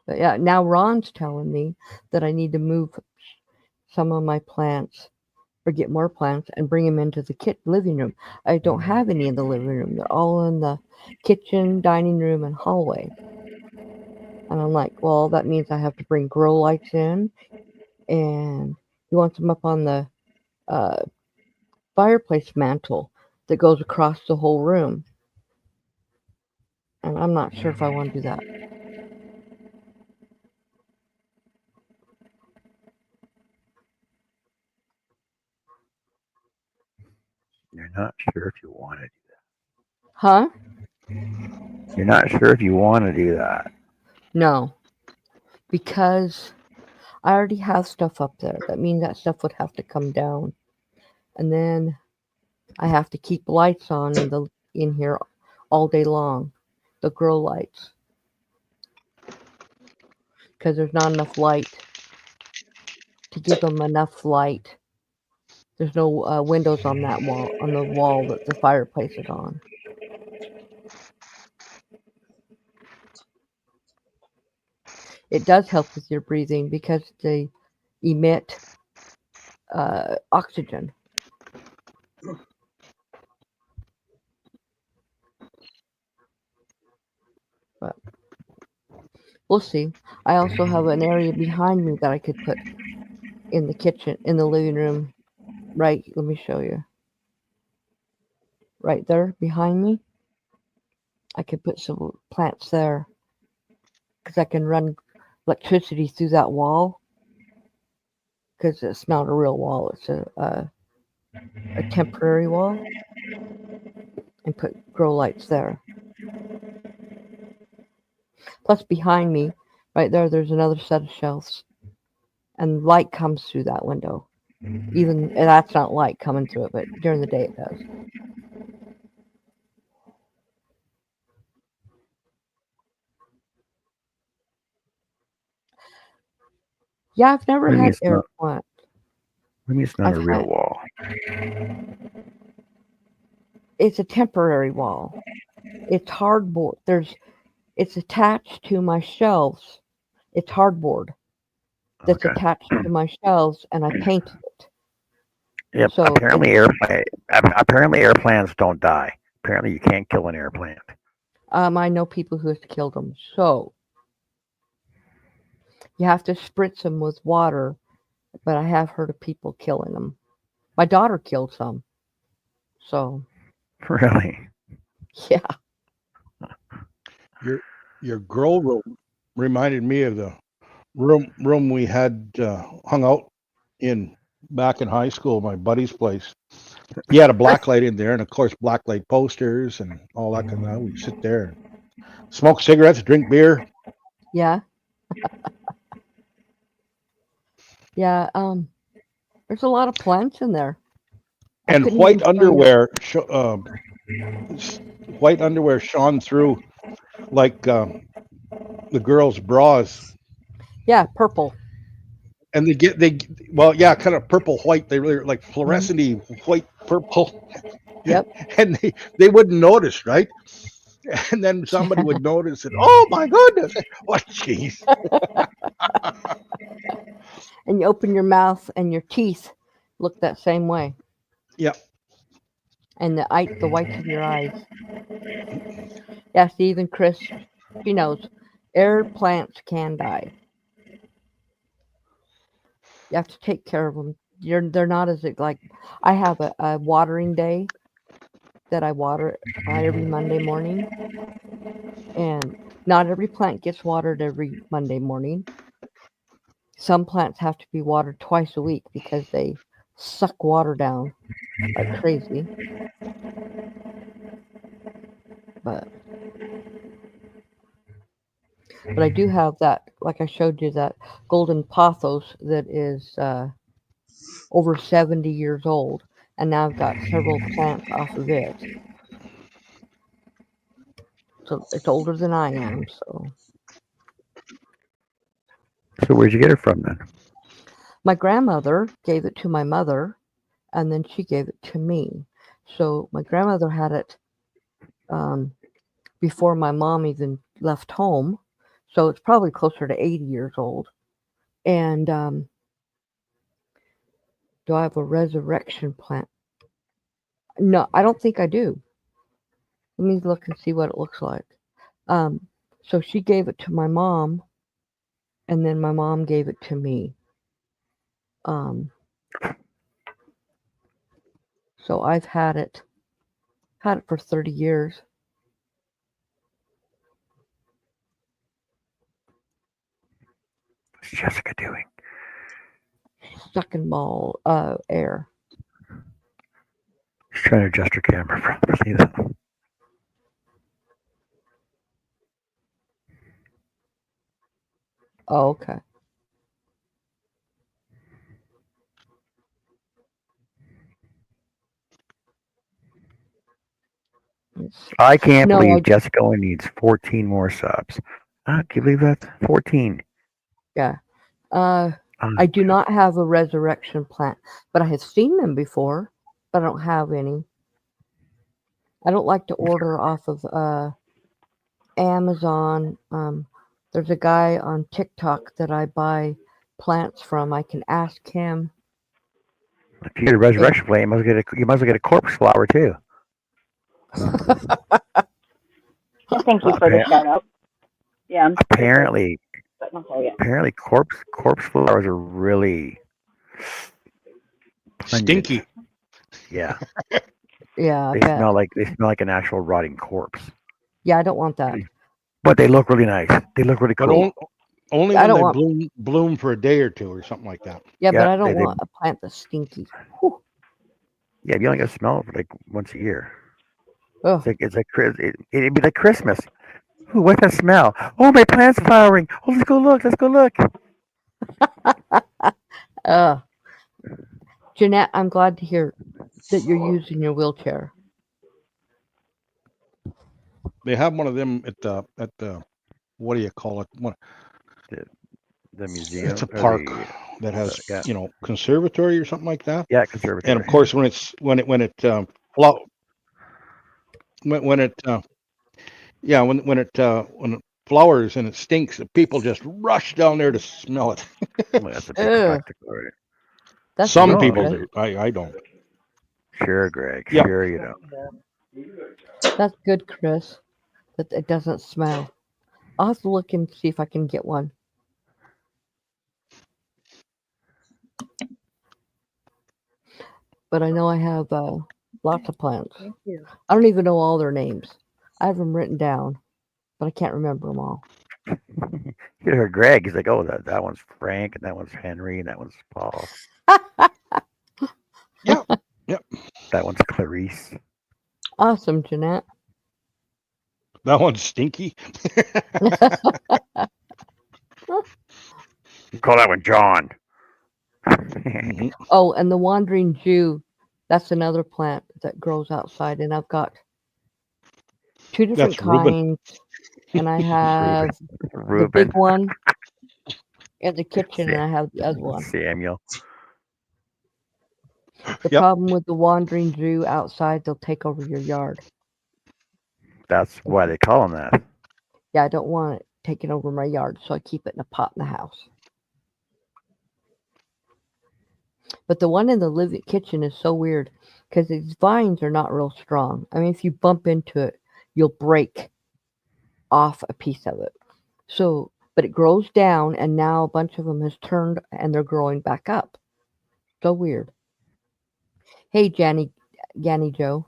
But yeah, now Ron's telling me that I need to move some of my plants or get more plants and bring them into the living room. I don't have any in the living room. They're all in the kitchen, dining room, and hallway. And I'm like, well, that means I have to bring grow lights in, and he wants them up on the uh, fireplace mantle that goes across the whole room. And I'm not sure if I want to do that. You're not sure if you want to. Huh? You're not sure if you want to do that. No, because I already have stuff up there. That means that stuff would have to come down. And then I have to keep lights on in here all day long, the grow lights, because there's not enough light to give them enough light. There's no windows on that wall, on the wall that the fireplace is on. It does help with your breathing because they emit oxygen. But we'll see. I also have an area behind me that I could put in the kitchen, in the living room. Right, let me show you. Right there behind me, I could put some plants there because I can run electricity through that wall because it's not a real wall. It's a temporary wall, and put grow lights there. Plus behind me, right there, there's another set of shelves, and light comes through that window. Even and that's not light coming through it, but during the day it does. Yeah, I've never What do you mean had it's air not? plant. What do you mean it's not I've a real had wall? it's a temporary wall. It's hardboard. It's attached to my shelves. It's hardboard that's Okay. attached to my shelves, and I painted it. Yep. So Apparently airplanes don't die. Apparently you can't kill an airplane. I know people who have killed them. So you have to spritz them with water, but I have heard of people killing them. My daughter killed some. So Really? yeah, Your grow room reminded me of the room we had hung out in back in high school, my buddy's place. He had a black light in there, and of course, black light posters and all that kind of stuff. We sit there and smoke cigarettes, drink beer, yeah, yeah. There's a lot of plants in there. I and couldn't even show you. white underwear shone through like the girls' bras, Yeah, purple. and they well, yeah, kind of purple white. They really like Mhm. fluorescent white purple, Yep. and they wouldn't notice, right? And then somebody would notice it. Oh my goodness! What jeez? And you open your mouth, and your teeth look that same way, Yeah, and the whites of your eyes. Yeah, see, even Chris, she knows. Air plants can die. You have to take care of them. They're not as like. I have a watering day that I water every Monday morning, and not every plant gets watered every Monday morning. Some plants have to be watered twice a week because they suck water down like crazy. But I do have that, like I showed you, that golden pothos that is over 70 years old, and now I've got several plants off of it. So it's older than I am. So So where'd you get it from then? my grandmother gave it to my mother, and then she gave it to me. So my grandmother had it um, before my mom even left home. So it's probably closer to 80 years old. And do I have a resurrection plant? No, I don't think I do. Let me look and see what it looks like. Um, So she gave it to my mom, and then my mom gave it to me. So I've had it for 30 years. What's Jessica doing? Sucking ball air. She's trying to adjust her camera for see that. Oh, okay. I can't No, believe Jessica only needs 14 more subs. Can you believe that? 14. Yeah. I do not have a resurrection plant, but I have seen them before, but I don't have any. I don't like to order off of Amazon. There's a guy on TikTok that I buy plants from. I can ask him. If you get a resurrection plant, you might as well get a corpse flower too. Thank you for the shout out. Yeah. Apparently, Okay, corpse flowers are really pungent. Stinky. Yeah. Yeah, They smell like an actual rotting corpse. Yeah, I don't want that. But they look really nice. They look really cool. But only I when don't they want- bloom for a day or two or something like that. Yeah, but Yeah, I don't they- want a plant that's stinky. Whew. Yeah, you only got to smell it like once a year. Ugh. It'd be like Christmas. Ooh, what's that smell? Oh, my plant's flowering. Oh, let's go look. Let's go look. Jeanette, I'm glad to hear that you're using your wheelchair. They have one of them at the what do you call it? The museum. It's a or park the- that has yeah. conservatory or something like that. Yeah, conservatory. And of course, when it flowers and it stinks, people just rush down there to smell it. Well, that's a big Ugh. spectacle. Right? That's Some gross, people right? do. I don't. Sure, Greg. Yep. Sure, you know. That's good, Chris. That it doesn't smell. I'll have to look and see if I can get one. But I know I have lots of plants. Thank you. I don't even know all their names. I have them written down, but I can't remember them all. You heard Greg. He's like, oh, that one's Frank, and that one's Henry, and that one's Paul. Yep. That one's Clarice. Awesome, Jeanette. That one's stinky. You call that one John. Mhm. Oh, and the wandering Jew, that's another plant that grows outside, and I've got two different That's Reuben. kinds, and I have the Reuben. big one in the kitchen, and I have the other one. Samuel. The Yep. problem with the wandering Jew outside, they'll take over your yard. That's why they call him that. Yeah, I don't want it taking over my yard, so I keep it in a pot in the house. But the one in the living kitchen is so weird because these vines are not real strong. I mean, if you bump into it, you'll break off a piece of it. So, but it grows down, and now a bunch of them has turned, and they're growing back up. So weird. Hey, Ganny Joe.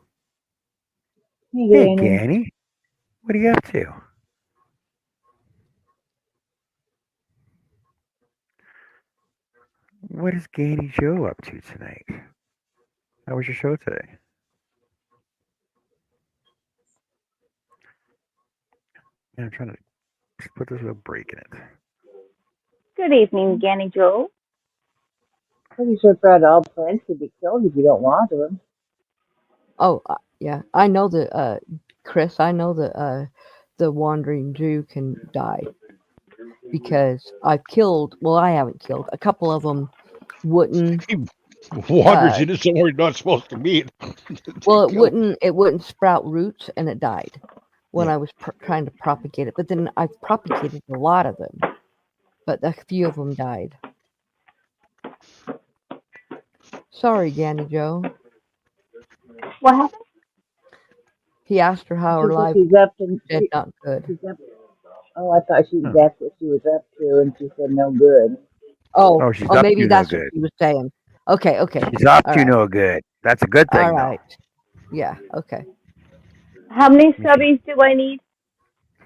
Hey, Hey, Danny. Ganny. What are you up to? What is Ganny Joe up to tonight? How was your show today? Yeah, I'm trying to just put this little break in it. Good evening, Ganny Joe. Pretty sure Fred, all plants could be killed if you don't water them. Oh, yeah. I know that, Chris, I know that the wandering Jew can die because I've killed, well, I haven't killed, a couple of them wouldn't. Wanders into somewhere you're not supposed to be. Well, it wouldn't sprout roots, and it died when I was trying to propagate it. But then I've propagated a lot of them, but a few of them died. Sorry, Ganny Joe. What happened? He asked her how her She's life he's up to, was not good. he's up. Oh, I thought Huh. that's what she was up to, and she said no good. Oh, Oh, she's up maybe to no that's what good. she was saying. Okay, okay. She's up All to right. no good. That's a good All thing, though. right. Yeah, okay. How many Let me see. subbies do I need?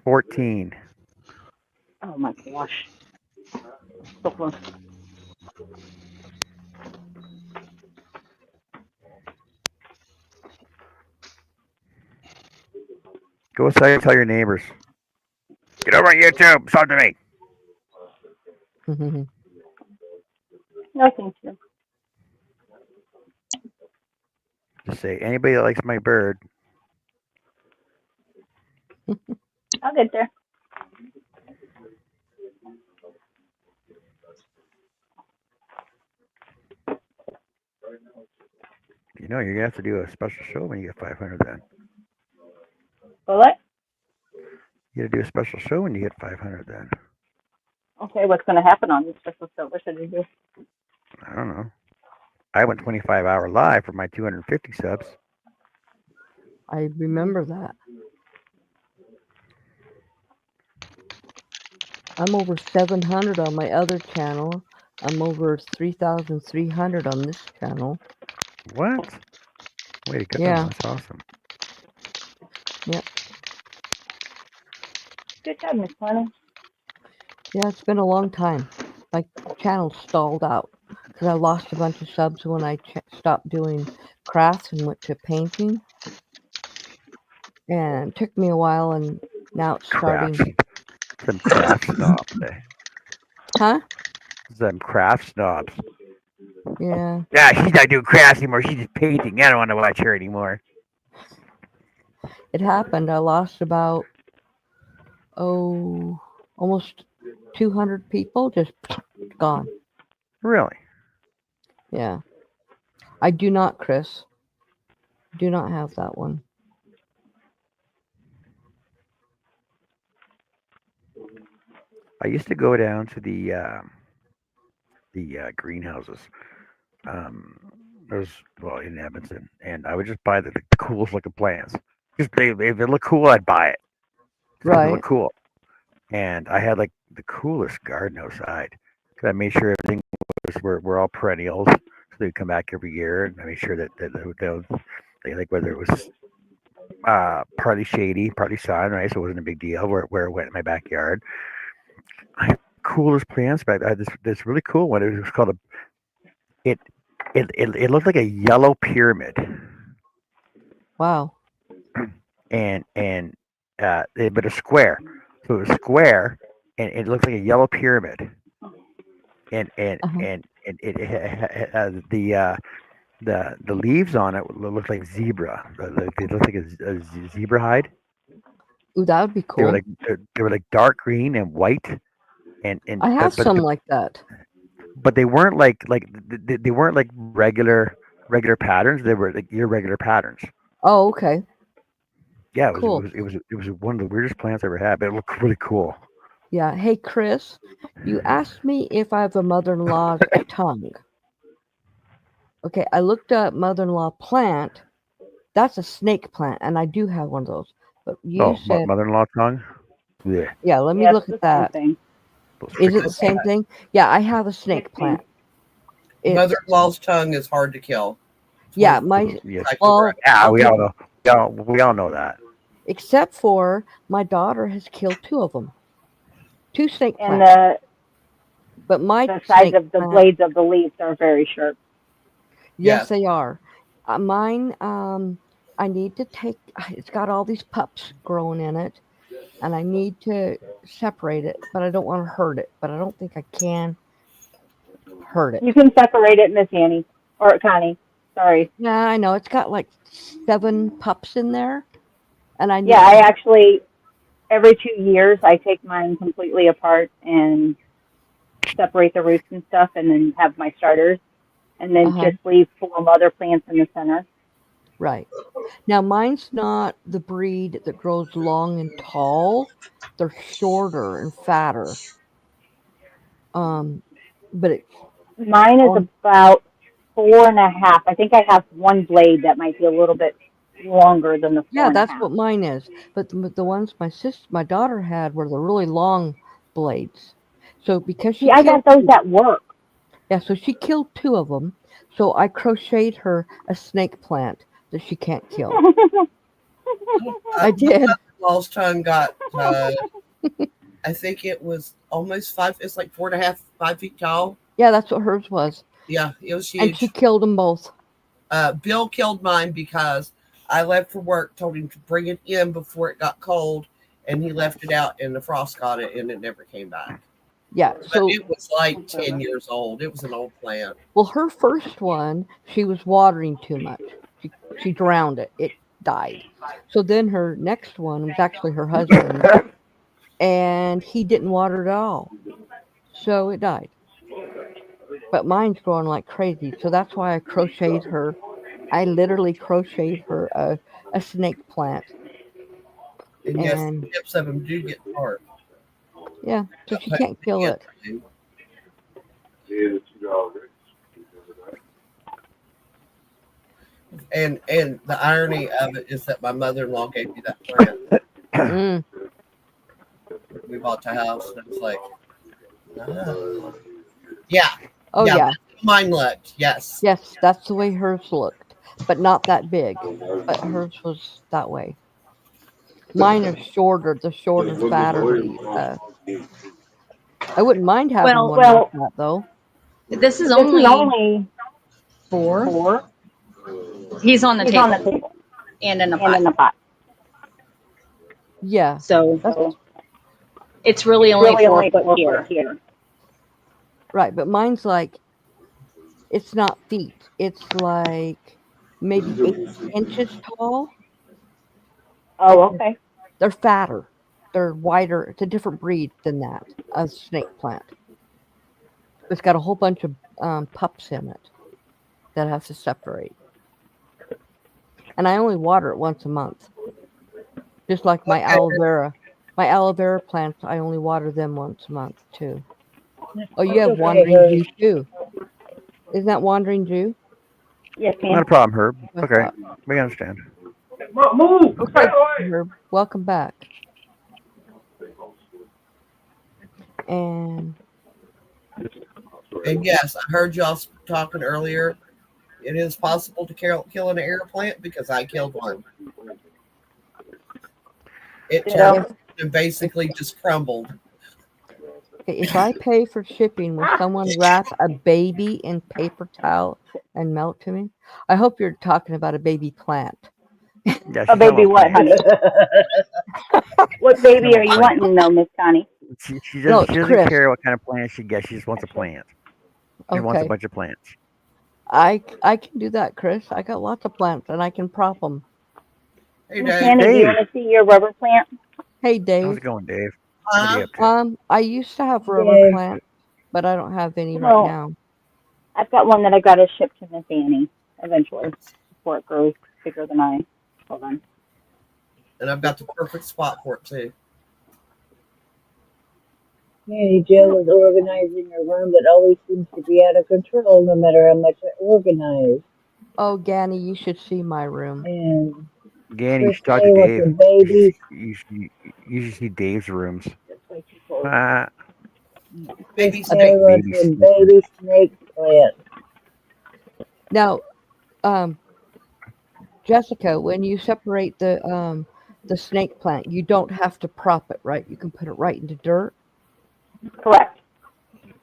14. Oh my gosh. So close. Go outside and tell your neighbors. Get over on YouTube. Talk to me. No, thank you. Just say, anybody that likes my bird. I'll get there. You know, you're going to have to do a special show when you get 500 then. What? You got to do a special show when you get 500 then. Okay, what's going to happen on this special show? What should I do? I don't know. I went 25-hour live for my 250 subs. I remember that. I'm over 700 on my other channel. I'm over 3,300 on this channel. What? Way to go. Yeah. That's awesome. Yep. Good job, Miss Connie. Yeah, it's been a long time. My channel stalled out because I lost a bunch of subs when I stopped doing crafts and went to painting. And it took me a while, and now it's starting. Crafts. Some craft snobs. Huh? Some craft snobs. Yeah. Yeah, she's not doing crafts anymore. She's just painting. I don't want to watch her anymore. It happened. I lost about, almost 200 people, just gone. Really? Yeah. I do not, Chris. Do not have that one. I used to go down to the greenhouses. There's in Edmonton, and I would just buy the coolest looking plants. Just if it looked cool, I'd buy it. Because it Right. looked cool, and I had like the coolest garden outside. Because I made sure everything we're all perennials, so they come back every year, and I made sure that they like whether it was partly shady, partly sun, right? So it wasn't a big deal where it went in my backyard. I had the coolest plants back. I had this really cool one. It was called it looked like a yellow pyramid, Wow. but a square. So it was square, and it looked like a yellow pyramid, Uh-huh. and the leaves on it looked like zebra. They looked like a zebra hide. Ooh, that would be They were cool. like dark green and white, and I have some like that. but they weren't they weren't like regular patterns. They were like irregular patterns. Oh, okay. Yeah, Cool. it was one of the weirdest plants I ever had, but it looked really cool. Yeah. Hey, Chris, you asked me if I have a mother-in-law's tongue. Okay, I looked up mother-in-law plant. That's a snake plant, and I do have one of those. But you said, Mother-in-law tongue. yeah, let me Yeah, look it's at the same that. thing. Those Is it freaking the same thing? Yeah, I have a snake Same thing. plant. It's, Mother-in-law's tongue is hard to kill. It's yeah, one of my, yes. the well, Yeah, I'll we all do, know. We all know that. except for my daughter has killed 2 of them. 2 snake And plants. But my the size snake of the plant, blades of the leaves are very sharp. yes, Yes. they are. Mine, I need to take, it's got all these pups growing in it, and I need to separate it, but I don't want to hurt it. But I don't think I can hurt it. You can separate it, Miss Annie or Connie. Sorry. Yeah, I know. It's got like 7 pups in there, and I need Yeah, I to, actually every 2 years I take mine completely apart and separate the roots and stuff, and then have my starters, and then uh-huh, just leave 4 mother plants in the center. right. Now, mine's not the breed that grows long and tall. They're shorter and fatter. But it, Mine is oh, about 4.5. I think I have one blade that might be a little bit longer than the 4 Yeah, and a that's half. what mine is. But the ones my daughter had were the really long blades. So because See, she I killed got those at work. yeah, so she killed 2 of them. So I crocheted her a snake plant that she can't kill. I My did. mother-in-law's tongue got, I think it was almost 5. It's like 4.5, 5 feet tall. Yeah, that's what hers was. Yeah, it was And she huge. killed them both. Bill killed mine because I left for work, told him to bring it in before it got cold, and he left it out, and the frost got it, and it never came back. Yeah, But so it was like 10 years old. It was an old plant. well, her first one, she was watering too much. She drowned it. It died. So then her next one was actually her husband, and he didn't water it at all. So it died. But mine's growing like crazy. So that's why I crocheted her. I literally crocheted her a snake plant. And yes, the And tips of them do get hard. yeah, so she can't kill it. And the irony of it is that my mother-in-law gave me that plant. Mm. We bought the house, and it was like, oh. Yeah. Oh yeah. That's how mine looked. Yes. Yes, that's the way hers looked. But not that big. But hers was that way. Mine are shorter, the shorter, fatter. I wouldn't mind having Well- one like that though. This is This only is only 4. 4. He's on the He's table on the table and in a and in pot. the pot. Yeah. So So it's really only 4 foot here. here. Right, but mine's like it's not feet. It's like maybe 8 inches tall. Oh, okay. They're fatter. They're wider. It's a different breed than that. A snake plant. It's got a whole bunch of pups in it that have to separate. And I only water it once a month. Just like my aloe vera. My aloe vera plants, I only water them once a month too. Oh, you have Wandering Jew too. Isn't that Wandering Jew? Yes, Not a ma'am. problem, Herb. I Okay, thought. we understand. Move! Okay, Herb, welcome back. And And yes, I heard y'all talking earlier. It is possible to kill an air plant because I killed one. It turned and basically just crumbled. okay, if I pay for shipping, will someone wrap a baby in paper towel and mail it to me? I hope you're talking about a baby plant. Yeah, A baby what, honey? What baby are you wanting, though, Miss Connie? She No, doesn't, it's she doesn't Chris. care what kind of plant she gets. She just wants a plant. She wants a Okay, bunch of plants. I can do that, Chris. I got lots of plants and I can prop them. Hey, Miss Dave. Nanny, do you Dave. want to see your rubber plant? Hey, How's Dave. it going, Dave? What are you Huh? up to? I used to have rubber Dave. plants, but I don't have any right Well, now. I've got one that I got to ship to Miss Annie eventually before it grows bigger than I. Hold on. And I've got the perfect spot for it too. Nanny Joe is organizing a room that always seems to be out of control no matter how much I organize. Oh, Ganny, you should see my room. And Ganny, you Chris should talk to May wants Dave. some babies. You should see Dave's rooms. Baby Chris snake. May wants Baby some snake. baby snake plants. Now, Jessica, when you separate the snake plant, you don't have to prop it, right? You can put it right into dirt. Correct.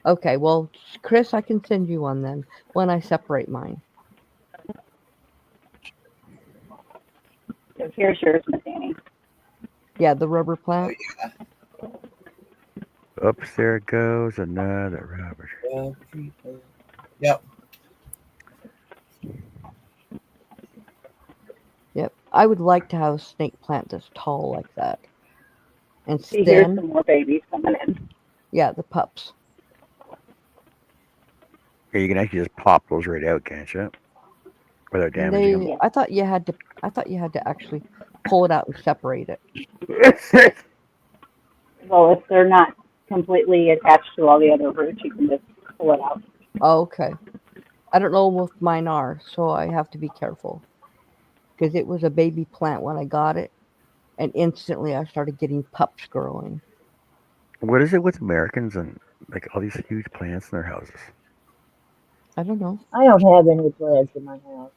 Okay, well, Chris, I can send you one then when I separate mine. So here's yours, Miss Annie. Yeah, the rubber plant. Oops, there goes another rubber. Yep. Yep. I would like to have a snake plant that's tall like that. And See, here's then, some more babies coming in. yeah, the pups. Yeah, you can actually just pop those right out, can't you? Without And damaging they, I thought you had to actually pull it out and separate it. them. Well, if they're not completely attached to all the other roots, you can just pull it out. Oh, okay. I don't know if mine are, so I have to be careful. because it was a baby plant when I got it, and instantly I started getting pups growing. What is it with Americans and like all these huge plants in their houses? I don't know. I don't have any plants in my house.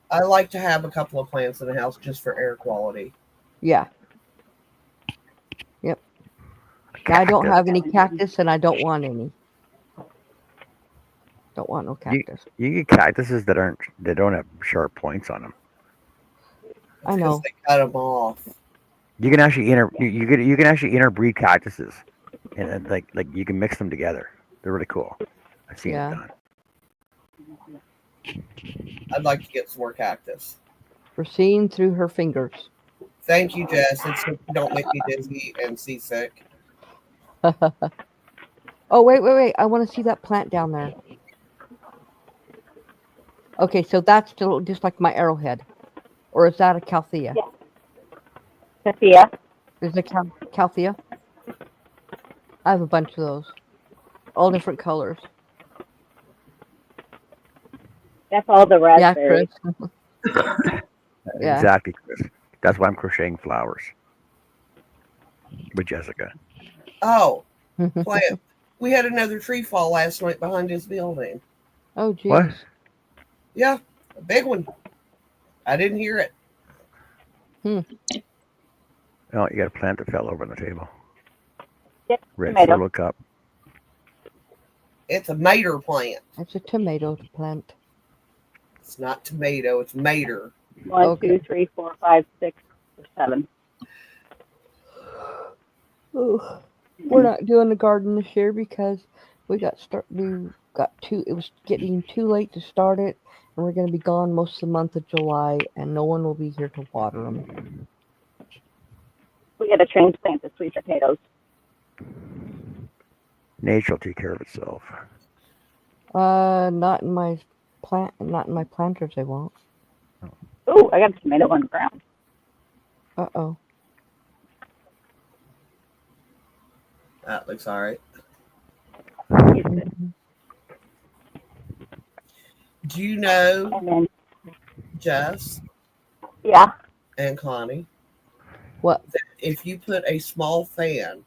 I like to have a couple of plants in the house just for air quality. Yeah. Yep. I don't have any cactus, and I don't want any. Don't want no cactus. You get cactuses that don't have sharp points on them. I Because know. they cut them off. You can actually you can actually interbreed cactuses, and like you can mix them together. They're really cool. I've seen it done. I'd like to get some more cactus. For seeing through her fingers. Thank you, Jess. It's so you don't make me dizzy and seasick. Oh, wait. I want to see that plant down there. Okay, so that's still just like my arrowhead. Or is that a calthea? Yeah. Sophia. Is it calthea? I have a bunch of those. All different colors. That's all the raspberries. Yeah, Chris. Yeah. Exactly, Chris. That's why I'm crocheting flowers with Jessica. Oh, plant. We had another tree fall last night behind his building. Oh, geez. What? Yeah, a big one. I didn't hear it. Oh, you got a plant that fell over on the table. Yep, Red tomato. solo cup. It's a mater plant. It's a tomato plant. It's not tomato. It's mater. 1, 2, 3, 4, 5, 6, or 7. Ooh. We're not doing the garden this year because it was getting too late to start it, and we're going to be gone most of the month of July, and no one will be here to water them. We got to transplant the sweet potatoes. Nature will take care of itself. Not in my planters, they won't. Ooh, I got a tomato on the ground. Uh-oh. That looks all right. Do you know, And then, Jess yeah, and Connie, What? that if you put a small fan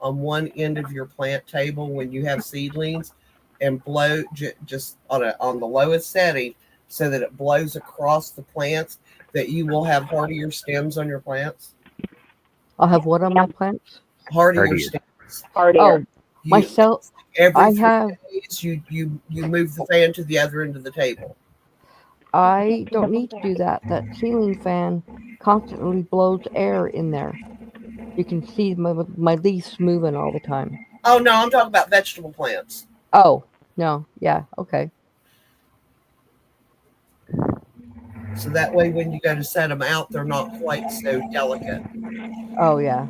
on one end of your plant table when you have seedlings and blow just on the lowest setting so that it blows across the plants, that you will have hardier stems on your plants? I'll have what on my plants? Hardier stems. hardier. Oh, myself. Every I 3 have. days, you move the fan to the other end of the table. I don't need to do that. That ceiling fan constantly blows air in there. You can see my leaves moving all the time. Oh no, I'm talking about vegetable plants. Oh, no. Yeah, okay. So that way when you go to set them out, they're not quite so delicate. Oh, yeah.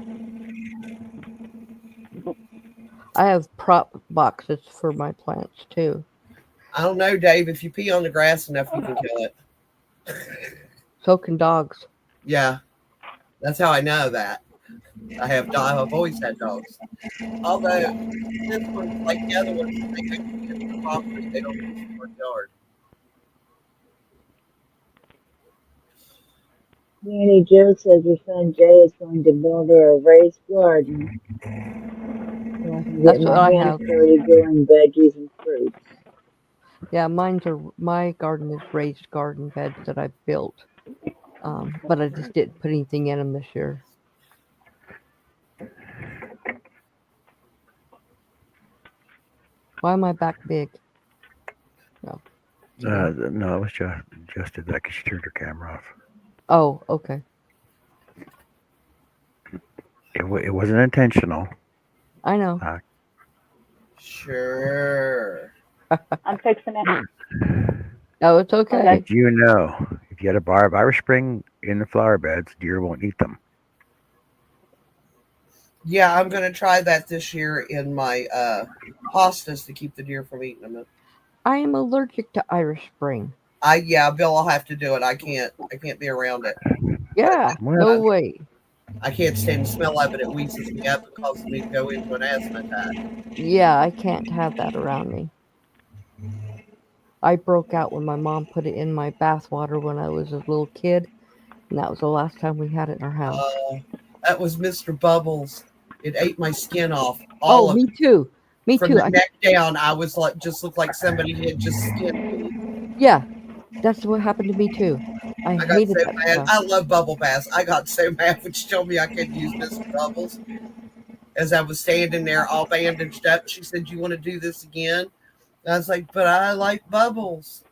I have prop boxes for my plants, too. I don't know, Dave. If you pee on the grass enough, you can kill it. So can dogs. Yeah, that's how I know that. I've always had dogs. Although this one's like the other ones, they go to the property. They don't use the front yard. Danny Joe says her son Jay is going to build her a raised garden. So I can That's get what my I hands have. started growing veggies and fruits. Yeah, my garden is raised garden beds that I built. But I just didn't put anything in them this year. Why am I back big? No. No, it was just did that because she turned her camera off. Oh, okay. It wasn't intentional. I know. Sure. I'm fixing it. Oh, it's okay. Did you know if you had a bar of Irish Spring in the flower beds, deer won't eat them? Yeah, I'm going to try that this year in my hostas to keep the deer from eating them. I am allergic to Irish Spring. Bill, I'll have to do it. I can't be around it. Yeah, no way. I can't stand the smell of it. It wheezes me up. It causes me to go into an asthma attack. Yeah, I can't have that around me. I broke out when my mom put it in my bath water when I was a little kid, and that was the last time we had it in our house. That was Mr. Bubbles. It ate my skin off. Oh, All of me it. too. Me From too. the neck down, I was like, just looked like somebody had just skinned me. Yeah, that's what happened to me too. I I got hated so that mad. stuff. I love bubble baths. I got so mad when she told me I couldn't use Mr. Bubbles. As I was standing there all bandaged up, she said, "You want to do this again?" And I was like, "But I like bubbles."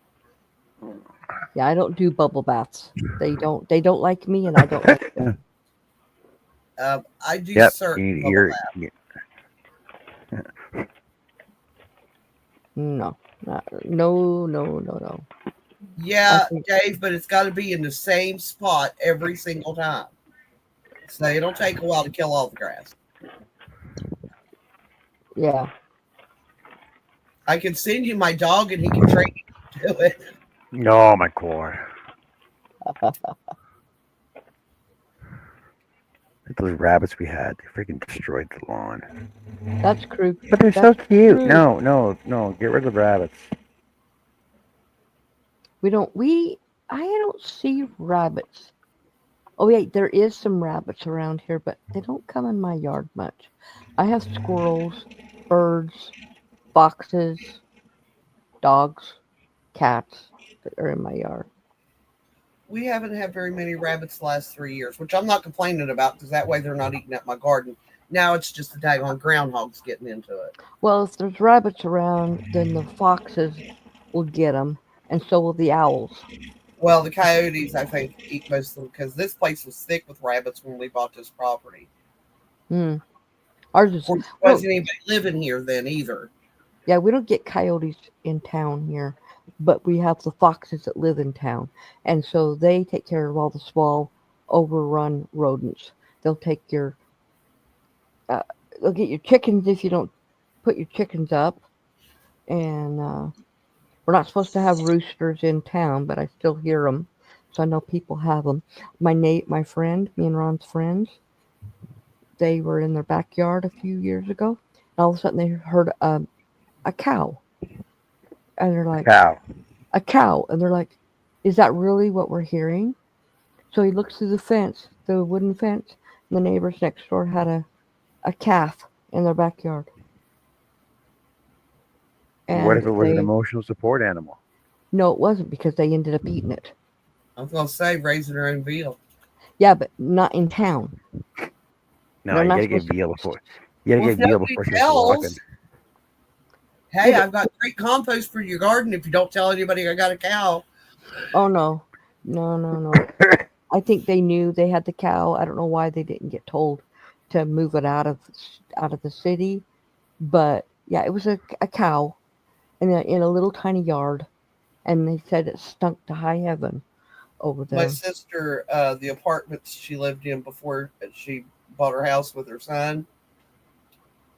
Yeah, I don't do bubble baths. They don't. They don't like me, and I don't like them. I do Yep. certain bubble baths. No, no. Yeah, think- Dave, but it's got to be in the same spot every single time. So it'll take a while to kill all the grass. Yeah. I can send you my dog and he can train you to do it. Oh my god. Those rabbits we had, they freaking destroyed the lawn. That's crude. But they're so cute. True. No. Get rid of the rabbits. I don't see rabbits. Oh wait, there is some rabbits around here, but they don't come in my yard much. I have squirrels, birds, foxes, dogs, cats that are in my yard. We haven't had very many rabbits the last 3 years, which I'm not complaining about because that way they're not eating up my garden. Now it's just the daggone groundhogs getting into it. Well, if there's rabbits around, then the foxes will get them, and so will the owls. Well, the coyotes, I think, eat most of them because this place was thick with rabbits when we bought this property. Ours is. There wasn't anybody living here then either. Yeah, we don't get coyotes in town here, but we have the foxes that live in town, and so they take care of all the small, overrun rodents. They'll take your. They'll get your chickens if you don't put your chickens up, and we're not supposed to have roosters in town, but I still hear them, so I know people have them. My friend, me and Ron's friends, they were in their backyard a few years ago, and all of a sudden they heard a cow, and they're like, a cow, and they're like, is that really what we're hearing? So he looks through the fence, the wooden fence, and the neighbors next door had a calf in their backyard. And what if it was an emotional support animal? No, it wasn't, because they ended up eating it. I was going to say raising their own veal. Yeah, but not in town. No, you gotta get veal before. You gotta get veal before she's walking. Hey, I've got great compost for your garden if you don't tell anybody I got a cow. Oh, no. I think they knew they had the cow. I don't know why they didn't get told to move it out of the city. But, yeah, it was a cow in a little tiny yard. And they said it stunk to high heaven over there. My sister, the apartments she lived in before she bought her house with her son,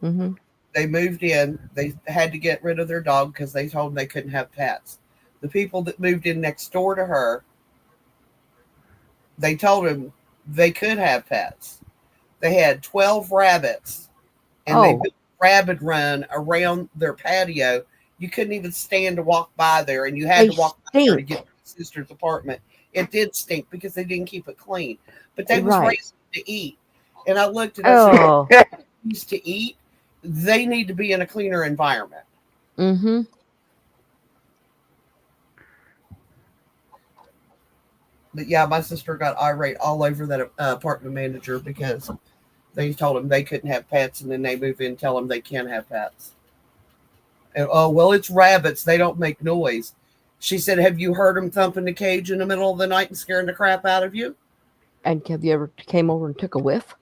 Mm-hmm. They moved in. They had to get rid of their dog because they told them they couldn't have pets. The people that moved in next door to her, they told them they could have pets. They had 12 rabbits, and they built a rabbit run around their patio. You couldn't even stand to walk by there, and you had to walk by there to get to my sister's apartment. It did stink because they didn't keep it clean, but they was raised to eat. And I looked at us and used to eat. They need to be in a cleaner environment. Mm-hmm. But yeah, my sister got irate all over that apartment manager because they told them they couldn't have pets, and then they move in and tell them they can have pets. And, oh, well, it's rabbits. They don't make noise. She said, have you heard them thumping the cage in the middle of the night and scaring the crap out of you? And have you ever came over and took a whiff?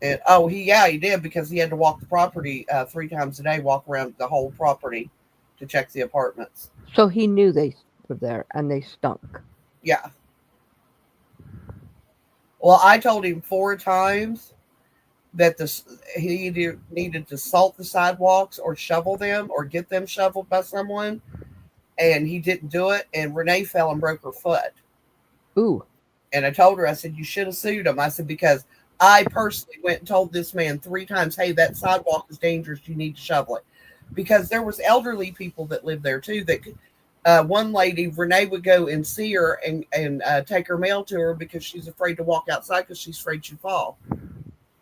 And he did, because he had to walk the property 3 times a day, walk around the whole property to check the apartments. So he knew they were there and they stunk. Yeah. Well, I told him 4 times that he either needed to salt the sidewalks or shovel them or get them shoveled by someone, and he didn't do it. And Renee fell and broke her foot. Ooh. And I told her, I said, you should have sued him. I said, because I personally went and told this man 3 times, hey, that sidewalk is dangerous. You need to shovel it. because there was elderly people that lived there too. That one lady, Renee, would go and see her and take her mail to her because she's afraid to walk outside because she's afraid she'd fall.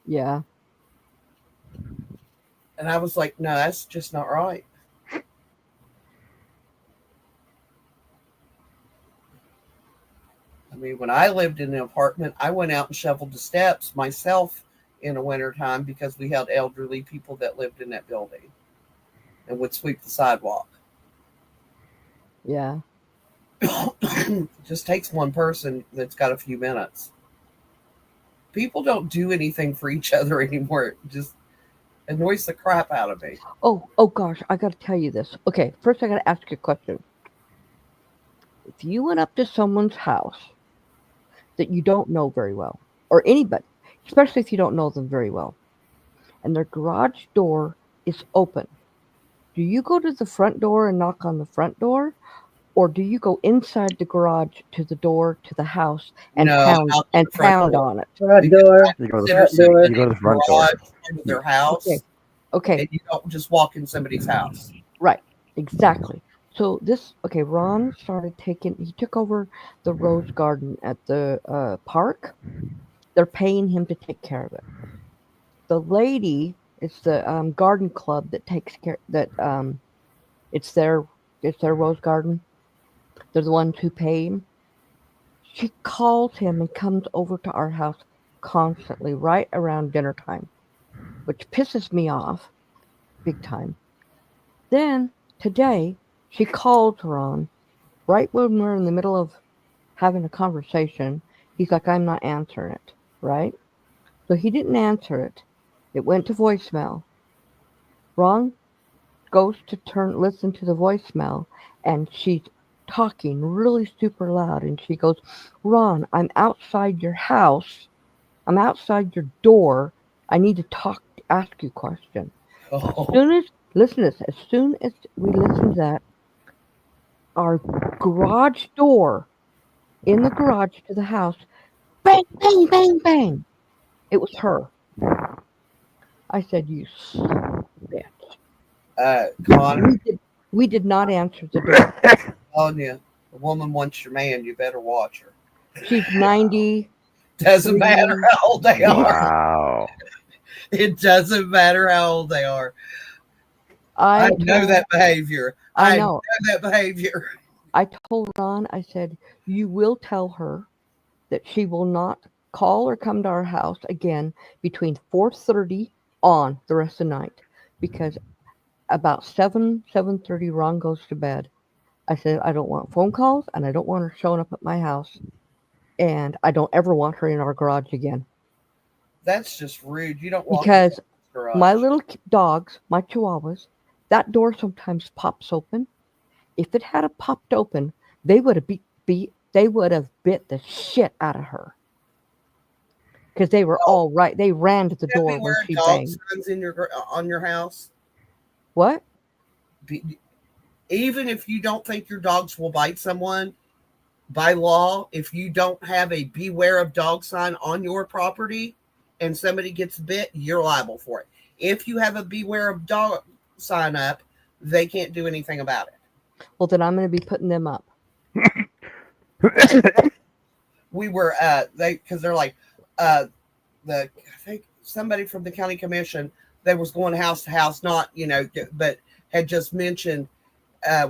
Yeah. And I was like, no, that's just not right. I mean, when I lived in an apartment, I went out and shoveled the steps myself in the wintertime because we had elderly people that lived in that building and would sweep the sidewalk. Yeah. It just takes one person that's got a few minutes. People don't do anything for each other anymore. It just annoys the crap out of me. Oh gosh, I got to tell you this. Okay, first I got to ask you a question. If you went up to someone's house that you don't know very well, or anybody, especially if you don't know them very well, and their garage door is open, do you go to the front door and knock on the front door, or do you go inside the garage to the door to the house and pound on it? Front door. You go to Front the, door. you go to the front door. Part of their house. Okay. And you don't just walk in somebody's house. Right. Exactly. So Ron he took over the rose garden at the park. They're paying him to take care of it. The lady, it's the garden club that takes care, it's their rose garden. They're the ones who pay him. She calls him and comes over to our house constantly right around dinner time, which pisses me off big time. Then today, she called Ron right when we're in the middle of having a conversation. He's like, I'm not answering it, right? So he didn't answer it. It went to voicemail. Ron goes to listen to the voicemail, and she's talking really super loud, and she goes, Ron, I'm outside your house. I'm outside your door. I need to ask you a question. Oh. As soon as we listen to that, our garage door in the garage to the house, bang, bang, bang, bang. It was her. I said, you son of a bitch. Connor, we did not answer the door. I'm telling you, the woman wants your man. You better watch her. She's 90. Doesn't matter how old they are. Wow. It doesn't matter how old they are. I know that behavior. I know that behavior. I told Ron, I said, you will tell her that she will not call or come to our house again between 4:30 on the rest of the night, because about 7:30 Ron goes to bed. I said, I don't want phone calls, and I don't want her showing up at my house, and I don't ever want her in our garage again. That's just rude. You don't want because my little dogs, my chihuahuas, that door sometimes pops open. If it had popped open, they would have bit the shit out of her. Because they were all right. They ran to the door when she banged. Signs on your house? What? Even if you don't think your dogs will bite someone, by law, if you don't have a beware of dog sign on your property and somebody gets bit, you're liable for it. If you have a beware of dog sign up, they can't do anything about it. Well, then I'm going to be putting them up. We were because they're like I think somebody from the county commission, they was going house to house, not but had just mentioned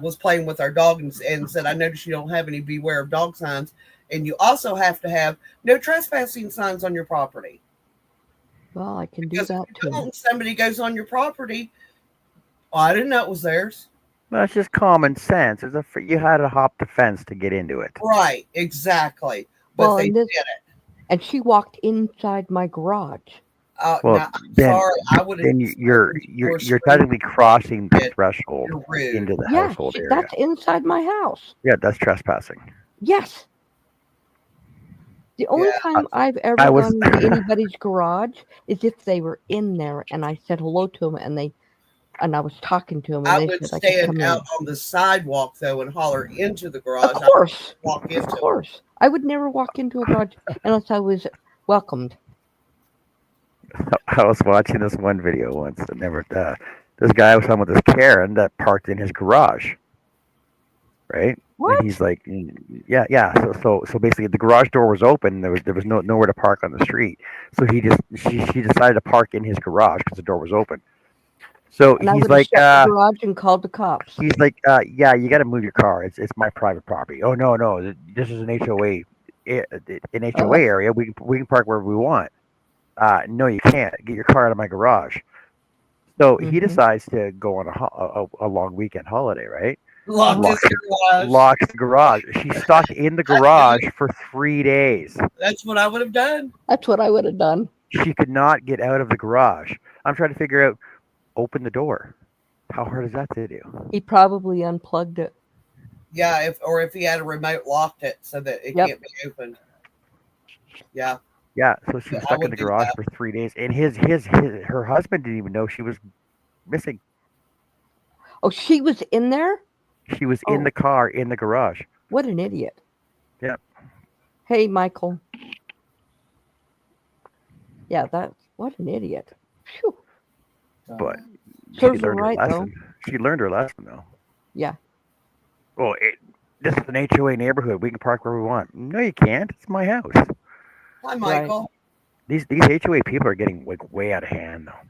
was playing with our dog and said, I noticed you don't have any beware of dog signs, and you also have to have no trespassing signs on your property. Well, I can do that too. Somebody goes on your property. Oh, I didn't know it was theirs. That's just common sense. You had to hop the fence to get into it. Right, exactly. But they did it. And she walked inside my garage. Well, sorry, I would. Then you're technically crossing the threshold into the household area. That's inside my house. Yeah, that's trespassing. Yes. The only time I've ever gone into anybody's garage is if they were in there and I said hello to them and I was talking to them. And I would stand out on the sidewalk though and holler into the garage. Of course. Of course. I would never walk into a garage unless I was welcomed. I was watching this one video once, and this guy was talking with this Karen that parked in his garage, right? What? And he's like, yeah. So basically, the garage door was open. There was nowhere to park on the street. So she decided to park in his garage because the door was open. So And I he's would have like, shut the garage and called the cops. yeah, you got to move your car. It's my private property. Oh no, this is an HOA, an HOA area. We can park wherever we want. No, you can't. Get your car out of my garage. So he decides to go on a long weekend holiday, right? Locked his garage. Locks the garage. She's stuck in the garage for 3 days. That's what I would have done. That's what I would have done. She could not get out of the garage. I'm trying to figure out, open the door. How hard is that to do? He probably unplugged it. Yeah, if he had a remote locked it so that it can't be opened. Yeah. Yeah, so she was stuck in the garage for 3 days, and her husband didn't even know she was missing. Oh, she was in there? She was in the car in the garage. What an idiot. Yep. Hey, Michael. Yeah, what an idiot. Phew. But she Serves her learned her right, though. lesson. She learned her lesson, though. Yeah. Well, this is an HOA neighborhood. We can park where we want. No, you can't. It's my house. Hi, Michael. These HOA people are getting way out of hand, though.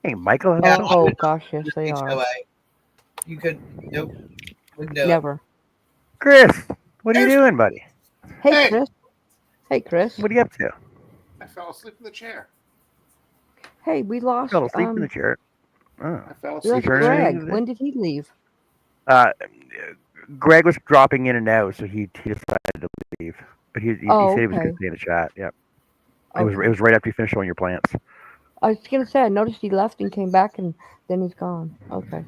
Hey, Michael. Oh gosh, yes they are. HOA. You could nope. Wouldn't do it. Never. Chris, what are you doing, buddy? Hey, Chris. Hey, Chris. What are you up to? I fell asleep in the chair. Hey, we lost. Fell asleep in the chair. Oh. I fell We asleep. lost Greg. When did he leave? Greg was dropping in and out, so he decided to leave. But he said he was going to stay in the chat. Yep. It was right after you finished showing your plants. I was gonna say I noticed he left and came back and then he's gone. Okay.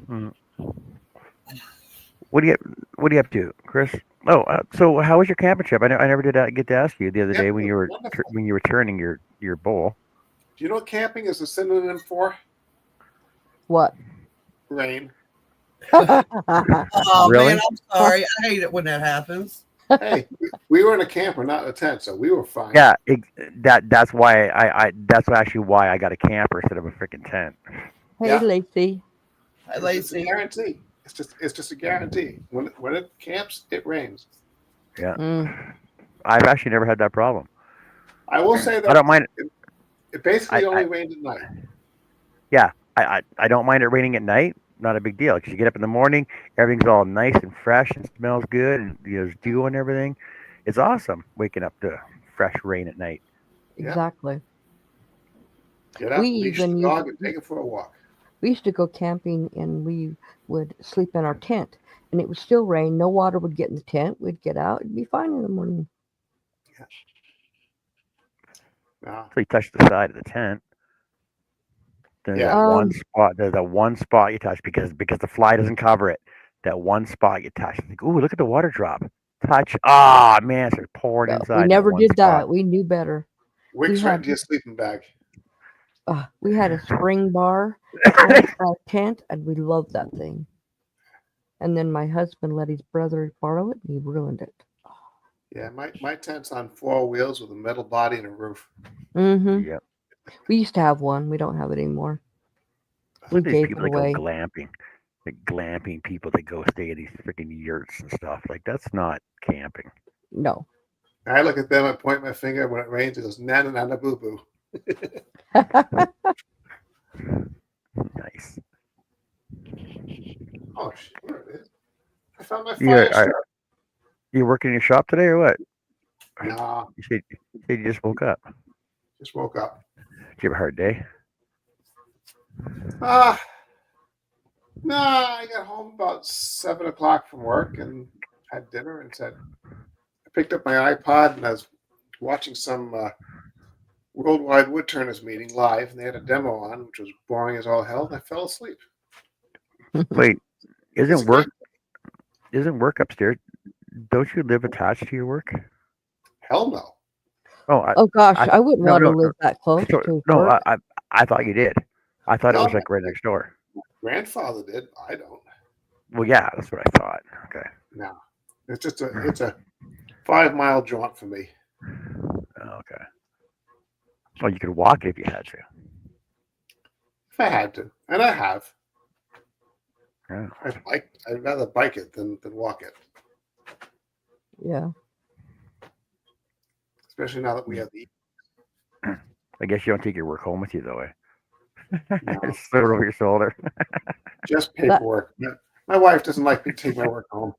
What are you up to, Chris? Oh, so how was your camping trip? I never did get to ask you the other day when you were turning your bowl. Do you know what camping is a synonym for? What? Rain. Oh Really? man, I'm sorry. I hate it when that happens. Hey, we were in a camper, not in a tent, so we were fine. Yeah, that's why that's actually why I got a camper instead of a freaking tent. Hey, Lacey. Hi, It's Lacey. a guarantee. It's just a guarantee. When it camps, it rains. Yeah. I've actually never had that problem. I will say that I don't mind. It basically only rained at night. Yeah, I don't mind it raining at night. Not a big deal because you get up in the morning, everything's all nice and fresh and smells good, and there's dew and everything. It's awesome waking up to fresh rain at night. Exactly. Get up, leash the dog, and take it for a walk. We used to go camping and we would sleep in our tent, and it would still rain. No water would get in the tent. We'd get out. It'd be fine in the morning. Yeah. So you touch the side of the tent. There's that one spot. There's that one spot you touch because the fly doesn't cover it. That one spot you touch. You think, ooh, look at the water drop. Touch. Ah, man, it's pouring inside. We never did that. We knew better. Wicks right into your sleeping bag. We had a spring bar in our tent, and we loved that thing. And then my husband let his brother borrow it, and he ruined it. Yeah, my tent's on 4 wheels with a metal body and a roof. Mm-hmm. Yep. We used to have one. We don't have it anymore. We Look at these gave people it that away. go glamping. The glamping people that go stay at these freaking yurts and stuff. Like, that's not camping. No. I look at them and point my finger when it rains. It goes, nana, nana, boo, boo. Nice. Oh, shit, there it is. I found my fire starter. You working in your shop today or what? Nah. You said you just woke up. Just woke up. Did you have a hard day? No, I got home about 7 o'clock from work and had dinner and I picked up my iPod and I was watching some Worldwide Woodturners meeting live, and they had a demo on, which was boring as all hell, and I fell asleep. Wait, isn't work upstairs? Don't you live attached to your work? Hell no. Oh gosh, I wouldn't want to live that close to work. I thought you did. I thought it was like right next door. Grandfather did. I don't. Well, yeah, that's what I thought. Okay. No, it's a 5-mile jaunt for me. Okay. Well, you could walk it if you had to. If I had to, and I have. Yeah. I'd rather bike it than walk it, Yeah. especially now that we have the. I guess you don't take your work home with you though. No, Just throw it over your shoulder. just That paperwork. My wife doesn't like me to take my work home.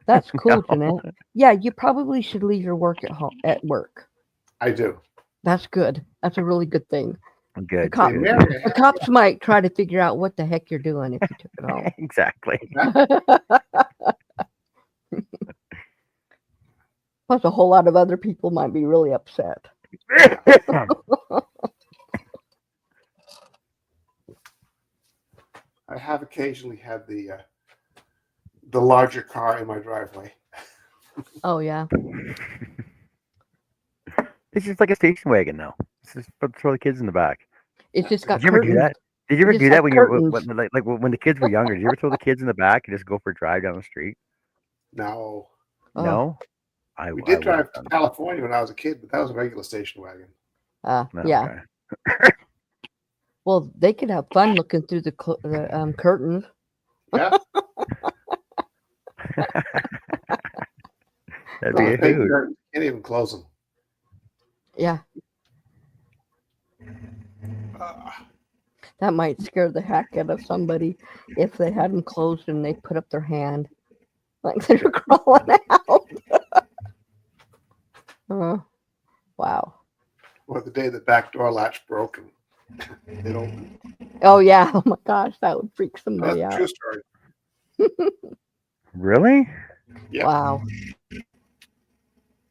that's cool, No. Jeanette. Yeah, you probably should leave your work at home at work. I do. That's good. That's a really good thing. The Good, cop They good. marry a the cops might try to figure out what the heck you're doing if you took it home. Exactly. Plus, a whole lot of other people might be really upset. I have occasionally had the larger car in my driveway. Oh yeah, It's just like a station wagon now. It's just throw the kids in the back. it's just got Did you ever do curtains. that? Did you It ever just do has that when you were curtains. like when the kids were younger? Did you ever throw the kids in the back and just go for a drive down the street? No, Oh, No, I we I did would have drive to done. California when I was a kid, but that was a regular station wagon. No, yeah. Well, they could have fun looking through the curtains. Yeah, That'd be those a big hoot. curtains, can't even close them. Yeah, that might scare the heck out of somebody if they had them closed and they put up their hand like they're crawling out. Wow. Or the day the back door latch broke and it opened. Oh yeah. Oh my gosh, that would freak That's somebody a out. true story. Really? Yep. Wow. Was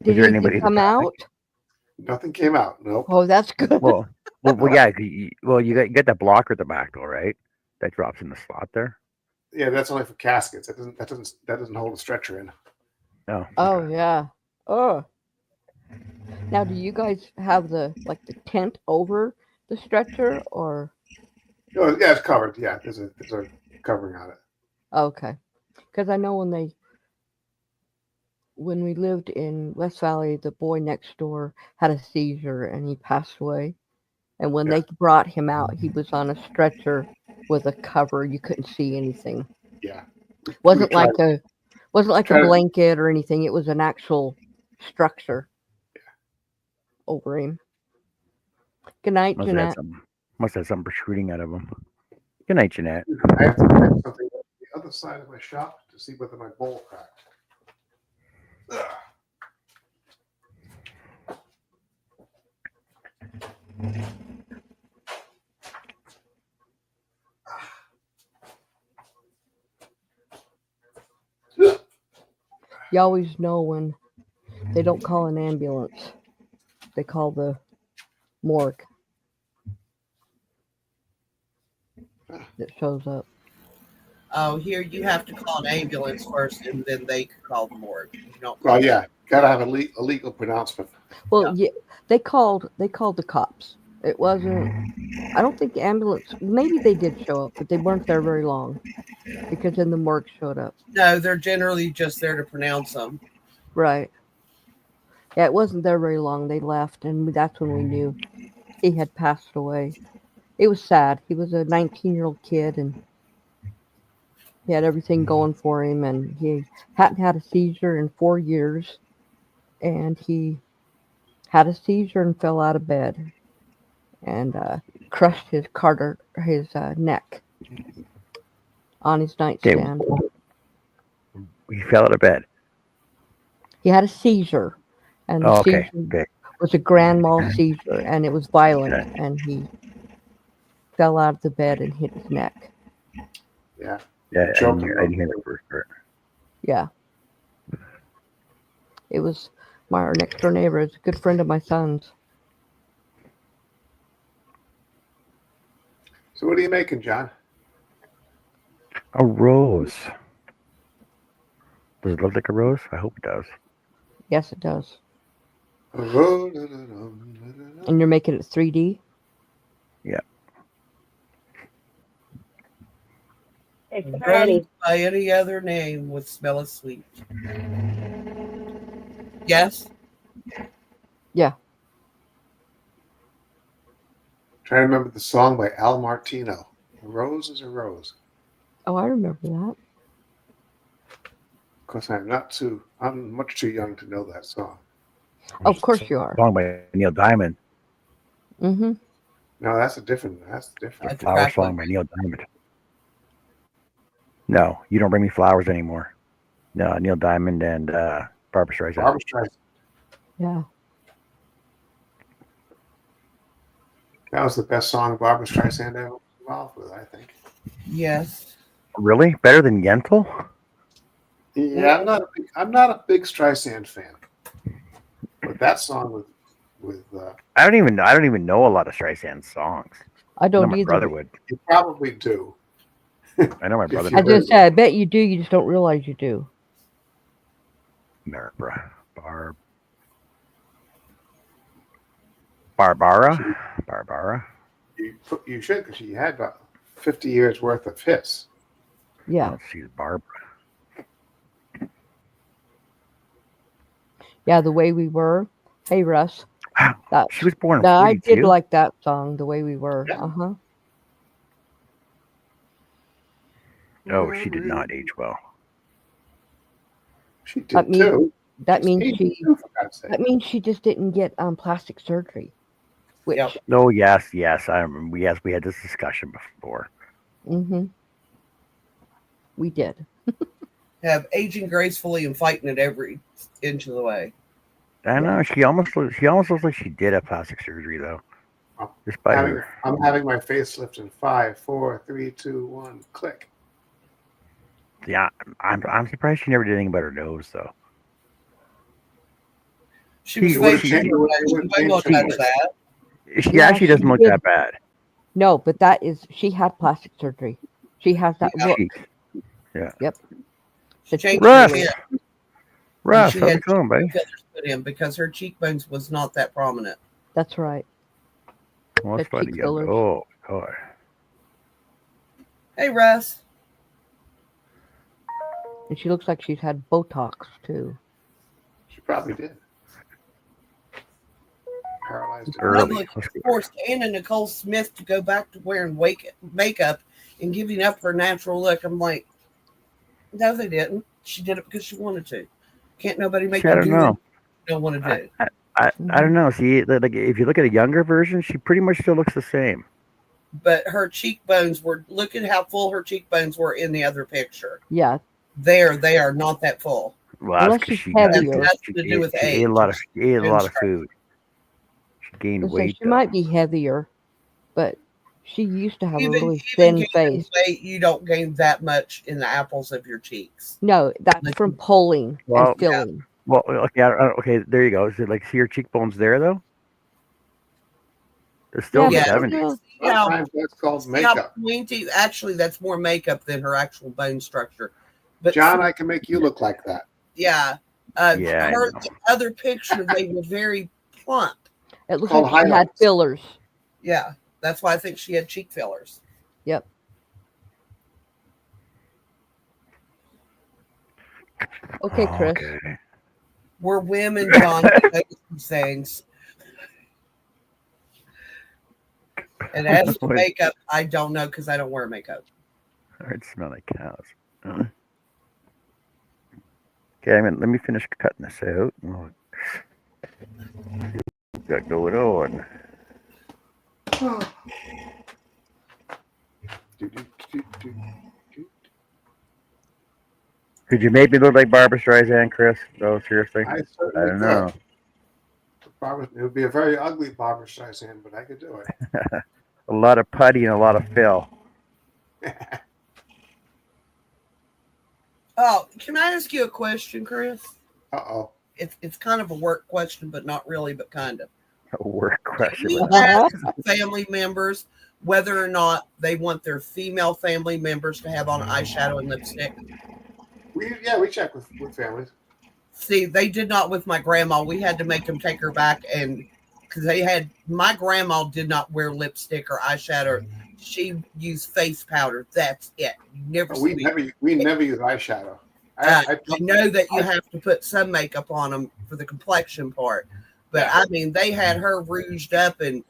Did there anything anybody in the come back? out? Nothing came out. Nope. Oh, that's good. Well, yeah. You got that blocker at the back though, right? That drops in the slot there. Yeah, that's only for caskets. That doesn't hold a stretcher in. Oh. Oh Okay. yeah. Oh. Now, do you guys have the tent over the stretcher or? Oh, yeah, it's covered. Yeah, there's a covering on it. Okay, because I know when we lived in West Valley, the boy next door had a seizure and he passed away. And when Yeah. they brought him out, he was on a stretcher with a cover. You couldn't see anything. Yeah. Wasn't tried- like a tried- blanket or anything. It was an actual structure over him. Good night, Must have had Jeanette. something protruding out of them. Good night, Jeanette. I have to check something on the other side of my shop to see whether my bowl cracked. Ugh. You always know when they don't call an ambulance. They call the morgue that shows up. Oh, here you have to call an ambulance first, and then they can call the morgue. You don't. Well, yeah, gotta have a legal pronouncement. Well, yeah, they called the cops. It wasn't. I don't think the ambulance. Maybe they did show up, but they weren't there very long because then the morgue showed up. No, they're generally just there to pronounce them. Right. Yeah, it wasn't there very long. They left, and that's when we knew he had passed away. It was sad. He was a 19-year-old kid, and he had everything going for him, and he hadn't had a seizure in 4 years, and he had a seizure and fell out of bed and crushed his neck on his nightstand. He fell out of bed. He had a seizure, and the seizure was a grand mal seizure, and it was violent, and he fell out of the bed and hit his neck. Yeah. Yeah, I didn't hear the first part. Yeah. It was our next door neighbor. It's a good friend of my son's. So what are you making, John? A rose. Does it look like a rose? I hope it does. Yes, it does. A rose. And you're making it 3D? Yeah. It's Rose ready. by any other name would smell as sweet. Yes? Yeah. Trying to remember the song by Al Martino. A rose is a rose. Oh, I remember that. Of course, I'm much too young to know that song. Of course you are. Song by Neil Diamond. Mm-hmm. No, that's different. The That's Flower crack Song by Neil Diamond. No, You Don't Bring Me Flowers Anymore. No, Neil Diamond and Barbara Streisand. Barbara Streisand. Yeah. That was the best song Barbara Streisand ever was involved with, I think. Yes. Really? Better than Yentl? Yeah, I'm not a big Streisand fan, but that song with I don't even know a lot of Streisand songs. I don't my either. brother would. you probably do. I know my brother. you I would. just said, I bet you do. You just don't realize you do. Barbara. You should, because she had about 50 years worth of hits. Yeah. Oh, she's Barbara. Yeah, The Way We Were. Hey, Russ. That, She was born in now, I 42. did like that song, The Way We Were. Yeah. Uh-huh. Oh, she did not age well. She did That means- too. That means She's she 82, for God's sake. that means she just didn't get plastic surgery. Which Yep. Oh yes. I remember. Yes, we had this discussion before. mm-hmm. We did. Have aging gracefully and fighting it every inch of the way. I know she almost looks like she did have plastic surgery though. Oh, Just by her. I'm having my facelift in 5, 4, 3, 2, 1, click. Yeah, I'm surprised she never did anything about her nose though. She was She- famous. she- She looked she- at that. She Yeah, actually she doesn't look did. that bad. No, but she had plastic surgery. She has that Yeah. look. She changed Russ, her hair. Russ, She how's had it going, buddy? fillers put in because her cheekbones was not that prominent. That's right. Well, that's the funny. cheek Yeah. fillers. Oh, God. Hey, Russ. And she looks like she's had Botox too. She probably did. Paralyzed her. Early. Like, forced Anna Nicole Smith to go back to wearing makeup and giving up her natural look. I'm like, no, they didn't. She did it because she wanted to. Can't nobody make I you don't do know. what you don't want to do. I don't know. See, like if you look at a younger version, she pretty much still looks the same. But her cheekbones were, look at how full her cheekbones were in the other picture. Yeah. There, they are not that full. Well, that's Unless because she's she got heavier. That's to do with she ate age. a lot of And food. She gained So weight. she though. might be heavier, but she used to have a really even thin face. weight, you don't gain that much in the apples of your cheeks. No, that's Like- from pulling Well, and filling. Well, okay, okay, there you go. Is it like see your cheekbones there though? They're still in the Yeah. 70s. How, Sometimes that's called see how makeup. pointy, actually, that's more makeup than her actual bone structure. But John, I can make you look like that. yeah, Yeah, I her know. the other picture, they were very plump. It looks called like she had highlights. fillers. Yeah, that's why I think she had cheek fillers. Yep. Okay, Chris. Okay. We're women, John. We know these things. And as for makeup, I don't know because I don't wear makeup. It smell like cows. Okay, let me finish cutting this out. What's got going on? Could you make me look like Barbara Streisand, Chris? No, seriously. I I certainly don't know. It would be a very ugly Barbara Streisand, but I could do it. A lot of putty and a lot of fill. Oh, can I ask you a question, Chris? Uh-oh. It's kind of a work question, but not really, but kind of. A work question. We ask family members whether or not they want their female family members to have on eyeshadow and lipstick. We check with families. See, they did not with my grandma. We had to make them take her back, and because my grandma did not wear lipstick or eyeshadow. She used face powder. That's it. You never We see never use eyeshadow. I know that you have to put some makeup on them for the complexion part, but I mean, they had her rouged up and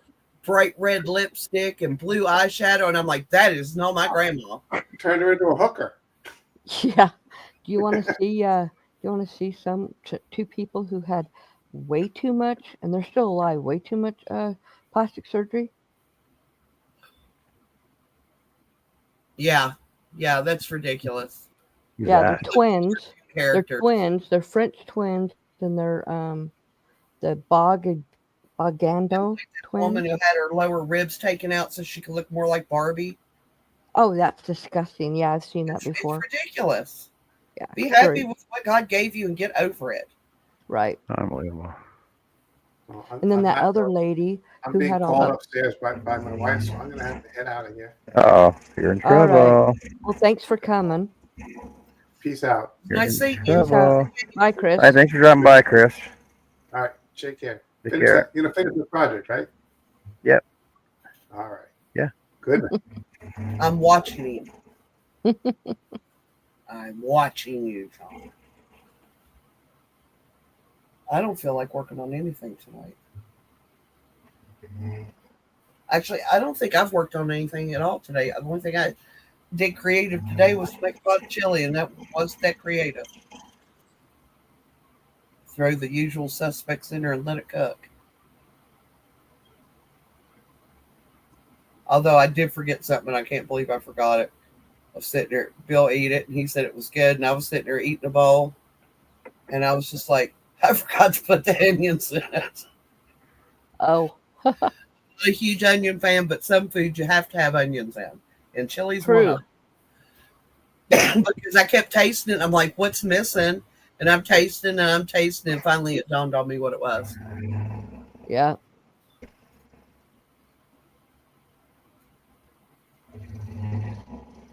bright red lipstick and blue eyeshadow, and I'm like, that is not my grandma. turned her into a hooker. Yeah. Do you want to see? Do you want to see two people who had way too much, and they're still alive? Way too much plastic surgery. Yeah, that's ridiculous. Who's Yeah, they're that? twins. They're Characters. twins. They're French twins, and they're the Bogando Woman twins. who had her lower ribs taken out so she could look more like Barbie. Oh, that's disgusting. Yeah, I've seen that It's before. ridiculous. Yeah, Be it's happy very with what God gave you and get over it. right. Unbelievable. Well, And then on that that other note, lady I'm who being had all called the. upstairs by my wife, so I'm going to have to head out of here. Oh, you're in All right. trouble. Well, thanks for coming. Peace out. You're Nice in seeing you. Peace out. trouble. Bye, Chris. All right, thanks for dropping by, Chris. All right. Take care. Take Finish care. that. You're going to finish the project, right? Yep. All right. Yeah. Good. I'm watching you. I'm watching you, Tom. I don't feel like working on anything tonight. Actually, I don't think I've worked on anything at all today. The only thing I did creative today was to make a pot of chili, and that was that creative. Throw the usual suspects in there and let it cook. Although I did forget something, I can't believe I forgot it. I was sitting there, Bill ate it, and he said it was good, and I was sitting there eating a bowl, and I was just like, I forgot to put the onions in it. Oh, I'm a huge onion fan, but some foods you have to have onions in, and chili's one true. of them. Because I kept tasting it, I'm like, what's missing? And I'm tasting, and finally it dawned on me what it was. Yeah.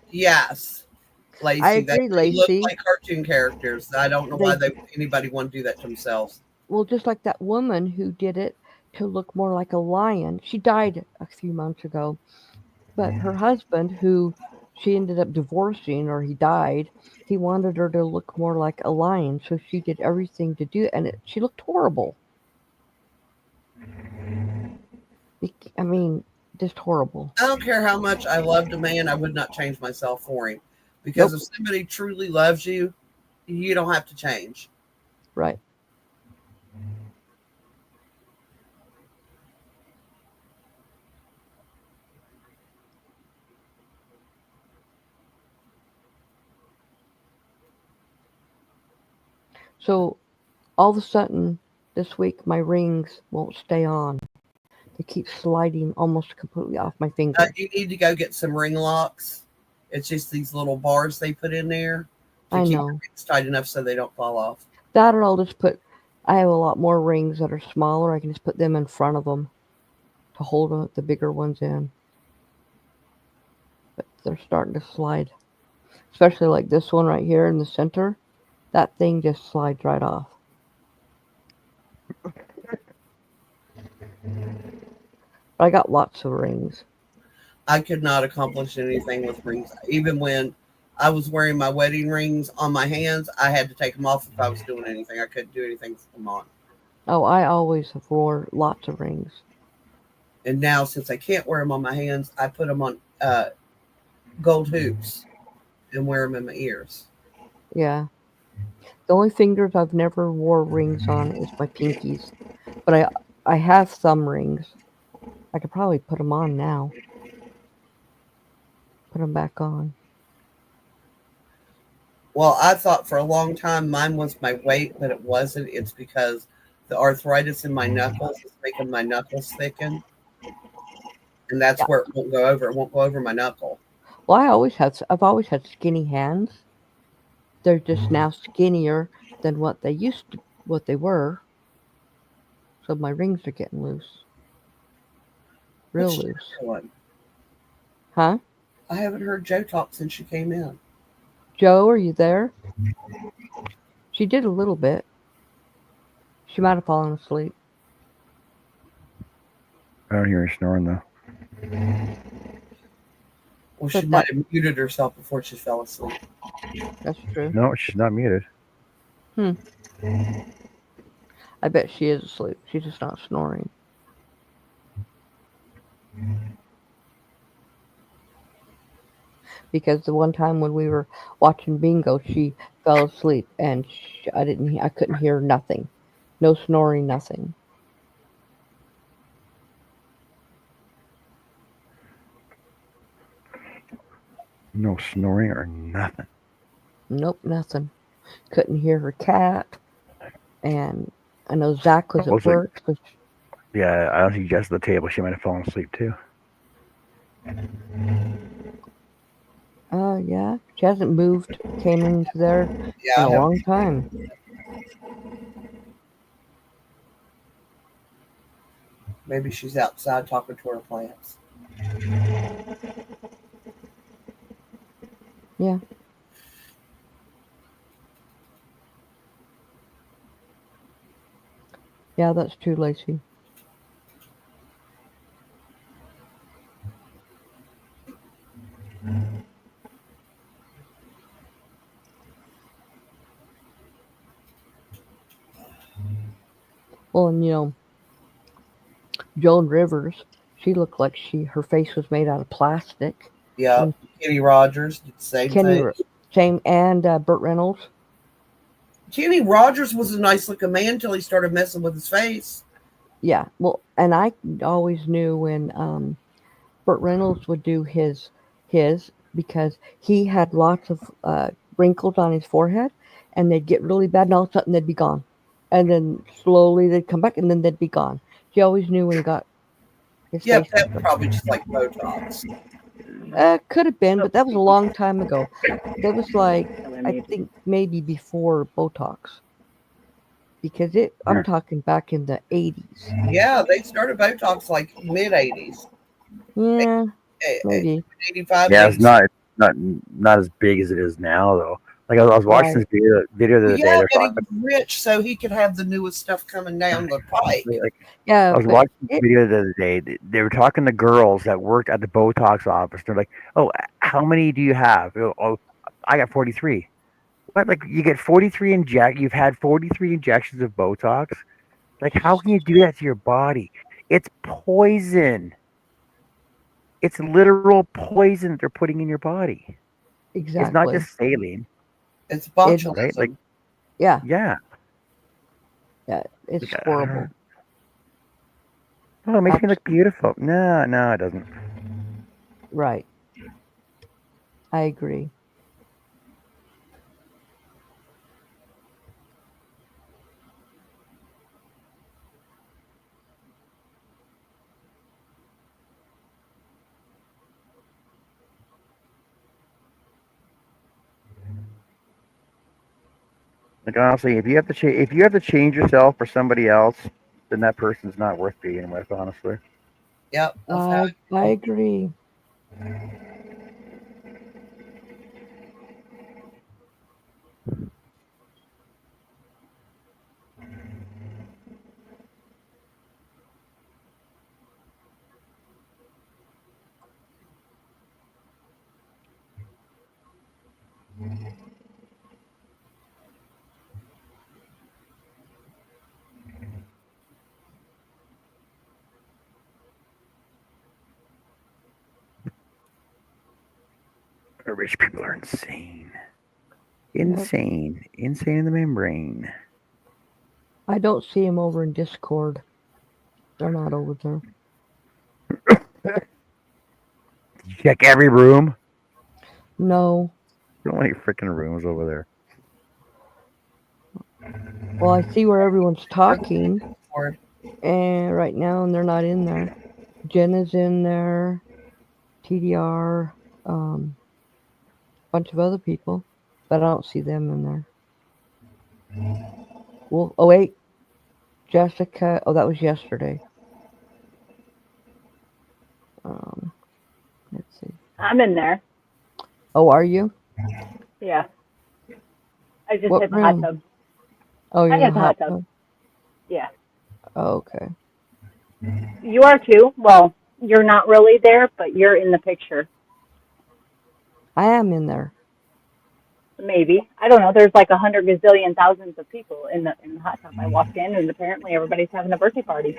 Yes. Lacey, I they agree, look Lacey. like cartoon characters. I don't know why anybody want to do that to themselves. Well, just like that woman who did it to look more like a lion. She died a few months ago, but her husband, who she ended up divorcing, or he died, he wanted her to look more like a lion, so she did everything to do it, and she looked horrible. I mean, just horrible. I don't care how much I loved a man, I would not change myself for him. Because if somebody truly loves you, you don't have to change. Right. So all of a sudden this week my rings won't stay on. They keep sliding almost completely off my finger. You need to go get some ring locks. It's just these little bars they put in there to I keep know. the rings tight enough so they don't fall off. That, or I'll just put, I have a lot more rings that are smaller. I can just put them in front of them to hold the bigger ones in. But they're starting to slide. Especially like this one right here in the center. That thing just slides right off. I got lots of rings. I could not accomplish anything with rings. Even when I was wearing my wedding rings on my hands, I had to take them off if I was doing anything. I couldn't do anything with them on. Oh, I always have worn lots of rings. And now, since I can't wear them on my hands, I put them on gold hoops and wear them in my ears. Yeah. The only fingers I've never wore rings on is my pinkies. But I have thumb rings. I could probably put them on now. Put them back on. Well, I thought for a long time mine was my weight, but it wasn't. It's because the arthritis in my knuckles is making my knuckles thicken. And that's where it won't go over. It won't go over my knuckle. Well, I've always had skinny hands. They're just now skinnier than what they were. So my rings are getting loose. Real What's loose. Joe doing? Huh? I haven't heard Joe talk since she came in. Joe, are you there? She did a little bit. She might have fallen asleep. I don't hear her snoring though. Well, she might have muted herself before she fell asleep. That's true. No, she's not muted. I bet she is asleep. She's just not snoring. because the one time when we were watching bingo, she fell asleep and I couldn't hear nothing, no snoring, nothing. No snoring or nothing. Nope, nothing. Couldn't hear her cat, and I know Zach was at work. So Yeah, I don't think Jess at the table. She might have fallen asleep too. yeah, she hasn't moved, came into there in a long time. Maybe she's outside talking to her plants. Yeah. Yeah, that's true, Lacey. Well, and Joan Rivers, she looked like her face was made out of plastic. Yeah, Kenny Rogers did the same thing. Same, and Burt Reynolds. Kenny Rogers was a nice looking man until he started messing with his face. Yeah, well, and I always knew when Burt Reynolds would do his because he had lots of wrinkles on his forehead, and they'd get really bad, and all of a sudden they'd be gone, and then slowly they'd come back, and then they'd be gone. She always knew when he got his face. That was probably just like Botox. Could have been, but that was a long time ago. That was like, I think maybe before Botox. Because I'm talking back in the 80s. Yeah, they started Botox like mid 80s. Yeah, maybe 85. Yeah, it's not as big as it is now though. Like I was watching this video the other day. Yeah, but he was rich, so he could have the newest stuff coming down the pike. Yeah, I was watching this video the other day. They were talking to girls that worked at the Botox office. They're like, "Oh, how many do you have?" Oh, I got 43. What? Like you get 43 You've had 43 injections of Botox. Like how can you do that to your body? It's poison. It's literal poison that they're putting in your body. Exactly. It's not just saline. It's botulism. Right? Like, yeah. Yeah. Yeah, it's horrible. Oh, it makes me look beautiful. No, it doesn't. Right. I agree. Like honestly, if you have to change yourself for somebody else, then that person's not worth being with. Honestly. Yep. I agree. Rich people are insane. Insane in the membrane. I don't see them over in Discord. They're not over there. Check every room. No. So many freaking rooms over there. Well, I see where everyone's talking, and right now, and they're not in there. Jenna's in there, TDR, bunch of other people, but I don't see them in there. Well, oh wait, Jessica. Oh, that was yesterday. Let's see. I'm in there. Oh, are you? Yeah. I just What hit the room? hot tub. Oh, you're I in hit the the hot tub. Yeah. Oh, okay. You are too. Well, you're not really there, but you're in the picture. I am in there. Maybe. I don't know. There's like 100 gazillion thousands of people in the hot tub. I walked in and apparently everybody's having a birthday party.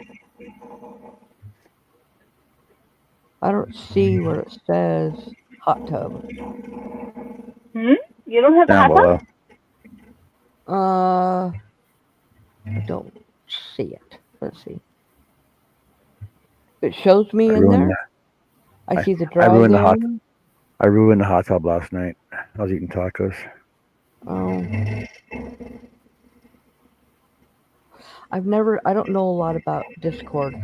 I don't see where it says hot tub. You don't have a Down hot tub? below. I don't see it. Let's see. It shows me I in ruined there. I see the I ruined the hot. drive-in. I ruined the hot tub last night. I was eating tacos. Oh. I don't know a lot about Discord.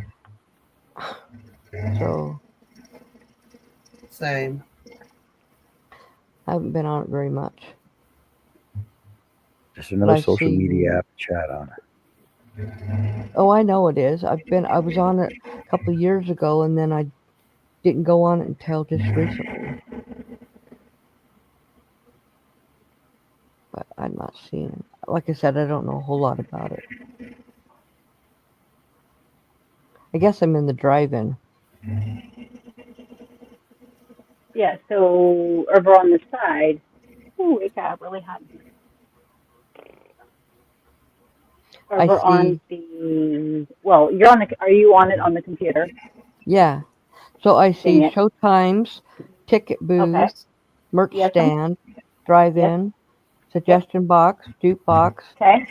So Same. I haven't been on it very much. Just another I social see- media app to chat on. Oh, I know it is. I was on it a couple of years ago, and then I didn't go on it until just recently. But I'm not seeing it. Like I said, I don't know a whole lot about it. I guess I'm in the drive-in. Yeah, so over on the side. Ooh, it got really hot in here. I Over on the, well, are you on it on the computer? Yeah. So I see Dang it. show times, ticket booth, Okay. merch Yes, stand, drive-in, suggestion box, jukebox, Okay.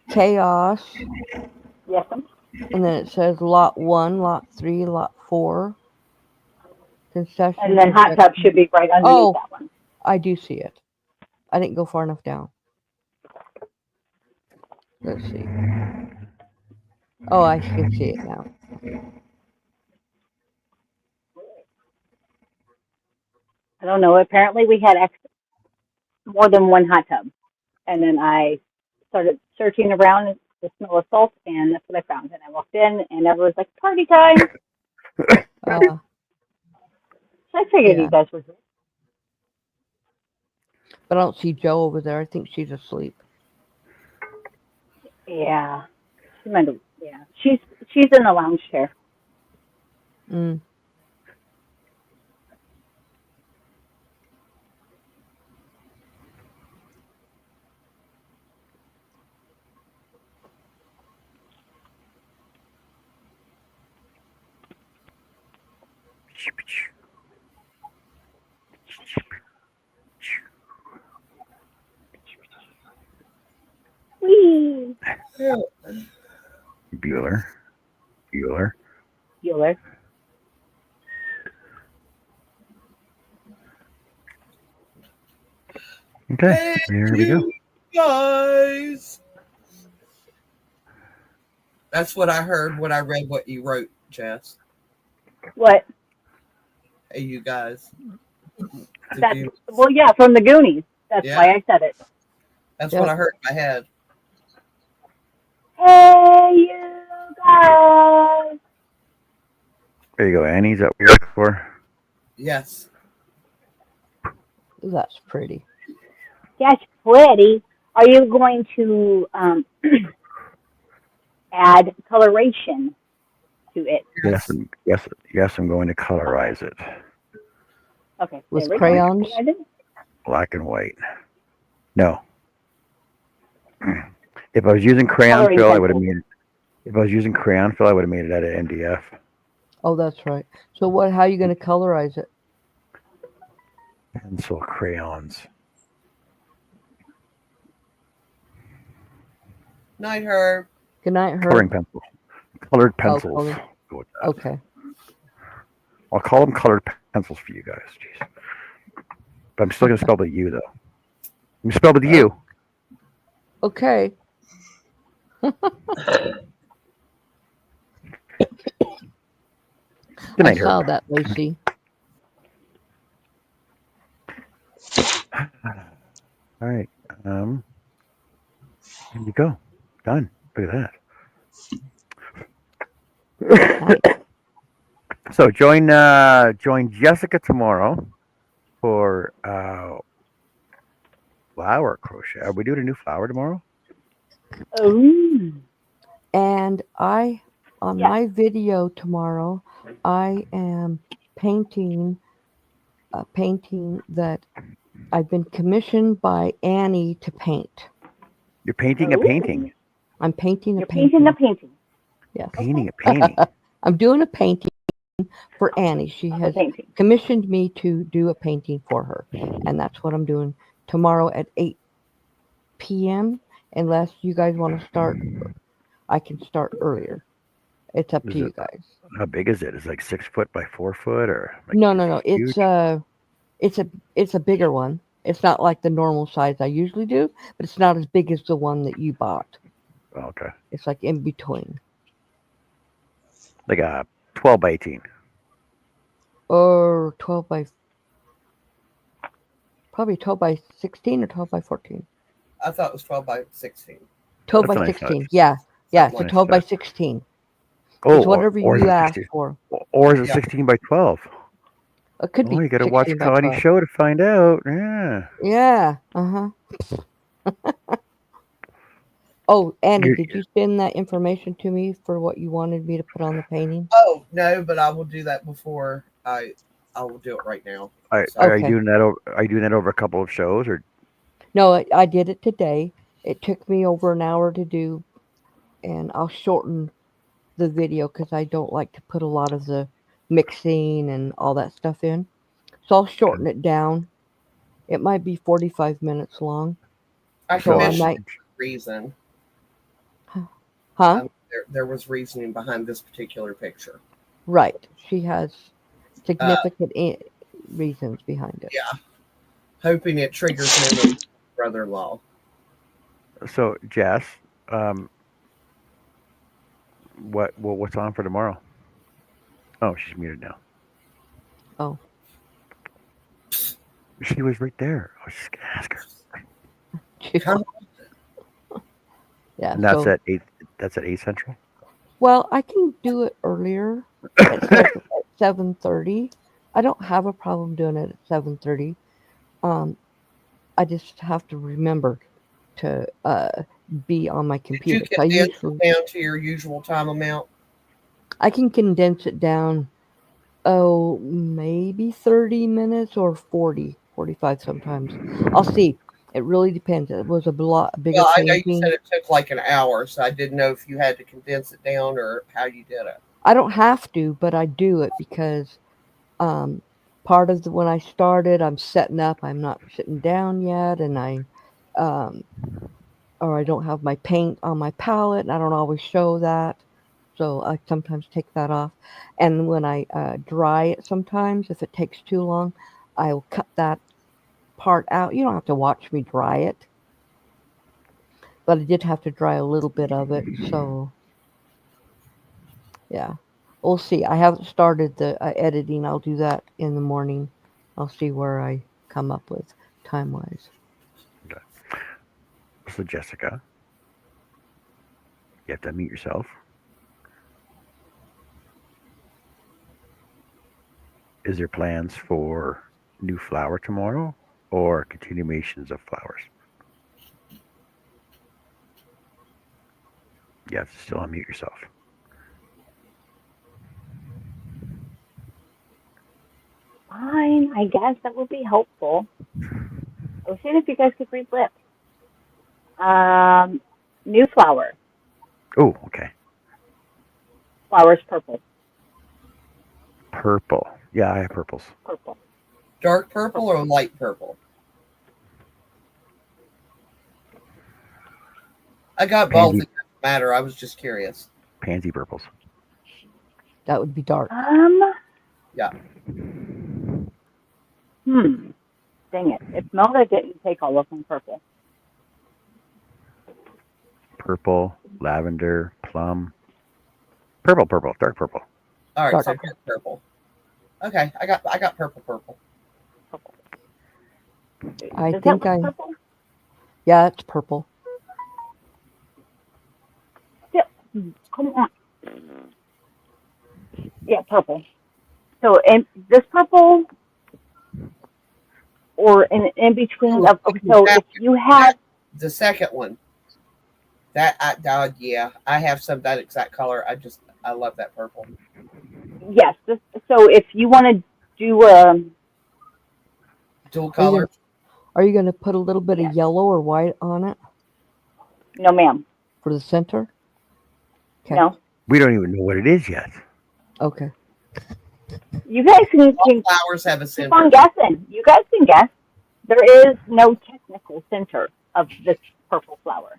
chaos, Yes, and then it says lot 1, lot 3, lot 4. Concession. and then hot tub should be right underneath that one. I do see it. I didn't go far enough down. Let's see. Oh, I can see it now. I don't know. Apparently, we had more than one hot tub, and then I started searching around the smell of salt, and that's what I found. And I walked in, and everyone's like, "Party time!" So I figured you guys were here. But I don't see Joe over there. I think she's asleep. Yeah, she might have. Yeah, she's in the lounge chair. Mm. Whee! Bueller. Okay, here we go. Guys. That's what I heard when I read what you wrote, Jess. What? Hey, you guys. Well, yeah, from the Goonies. That's why I said it. That's what I heard in my head. Hey, you guys. There you go, Annie. Is that what you're looking for? Yes. That's pretty. That's pretty. Are you going to add coloration to it? Yes, I'm going to colorize it. Okay. With crayons? Black and white. No. If I was using crayon fill, I would have made it. If I was using crayon fill, I would have made it out of MDF. Oh, that's right. So how are you going to colorize it? Pencil crayons. Night, Herb. Good night, Herb. Coloring pencils. Colored pencils. colored. Go with that. Okay. I'll call them colored pencils for you guys. Jeez. But I'm still going to spell the U, though. I'm spell with the U. Okay. Good night, I saw Herb. that, Lacey. All right. Here you go. Done. Look at that. So join Jessica tomorrow for flower crochet. Are we doing a new flower tomorrow? Oh. And on my video tomorrow, I am painting a painting that I've been commissioned by Annie to paint. You're painting a painting. I'm painting a You're painting. painting a painting. Yes. Painting a painting. I'm doing a painting for Annie. She The has painting. commissioned me to do a painting for her, and that's what I'm doing tomorrow at 8 p.m. Unless you guys want to start, I can start earlier. It's up Is to you it guys. how big is it? Is it like 6 foot by 4 foot or like No. huge? It's a bigger one. It's not like the normal size I usually do, but it's not as big as the one that you bought. Oh, okay, It's like in between. like a 12 by 18. Or 12 by probably 12 by 16 or 12 by 14. I thought it was 12 by 16. 12 That's by a nice 16. size. Yeah. Something It's a like Nice 12 by size. 16. Oh, It's whatever or is you it ask 16? for. Or is it Yeah. 16 by 12? It could Oh, be you got to watch 16 by Connie's 12. show to find out. Yeah. Yeah. Uh-huh. Oh, Andy, You did you send that information to me for what you wanted me to put on the painting? Oh no, but I will do that before I will do it right now. are, So are you Okay. doing that? Are you doing that over a couple of shows or? No, I did it today. It took me over an hour to do, and I'll shorten the video because I don't like to put a lot of the mixing and all that stuff in. So I'll shorten it down. It might be 45 minutes long. I So I So commissioned might, it for a reason. huh? There was reasoning behind this particular picture. Right. She has Uh, significant reasons behind it. yeah, hoping it triggers memory of brother-in-law. so Jess, um, what's on for tomorrow? Oh, she's muted now. Oh, She was right there. I was just gonna ask her. Come yeah. And that's So, at 8. That's at 8 Central. well, I can do it earlier at 7:30. I don't have a problem doing it at 7:30. Um, I just have to remember to be on my Did you computer. So I condense usually it down to your usual time amount? I can condense it down. Oh, maybe 30 minutes or 40, 45 sometimes. I'll see. It really depends. It was a lot bigger Well, I know you said painting. it took like an hour, so I didn't know if you had to condense it down or how you did it. I don't have to, but I do it because um, part of when I started, I'm setting up. I'm not sitting down yet, and um, or I don't have my paint on my palette, and I don't always show that. So I sometimes take that off. And when I dry it, sometimes if it takes too long, I'll cut that part out. You don't have to watch me dry it, but I did have to dry a little bit of it. So yeah, we'll see. I haven't started the editing. I'll do that in the morning. I'll see where I come up with time wise. Okay. So Jessica, you have to unmute yourself. Is there plans for new flower tomorrow or continuations of flowers? You have to still unmute yourself. Fine, I guess that would be helpful. I was seeing if you guys could read lips. New flower. Oh, okay. Flower's purple. Purple. Yeah, I have purples. Purple. Dark purple or light purple? I got both. Pansy, It doesn't matter. I was just curious. pansy purples. That would be dark. Yeah. Dang it. It smelled like it didn't take all of them purple. Purple, lavender, plum. Purple, dark purple. All right, Dark. so dark purple. Okay, I got purple. I Does think that look purple? yeah, it's purple. Yeah. Come on. Yeah, purple. So, and this purple, or in between of. Okay, so if you have The second one, yeah, I have some that exact color. I love that purple. yes, so if you want to do Dual color. Are you going to put a little bit Yes. of yellow or white on it no, ma'am, for the center? Okay. no. We don't even know what it is yet. Okay. You guys can Flowers have a keep on center. guessing. You guys can guess. There is no technical center of this purple flower.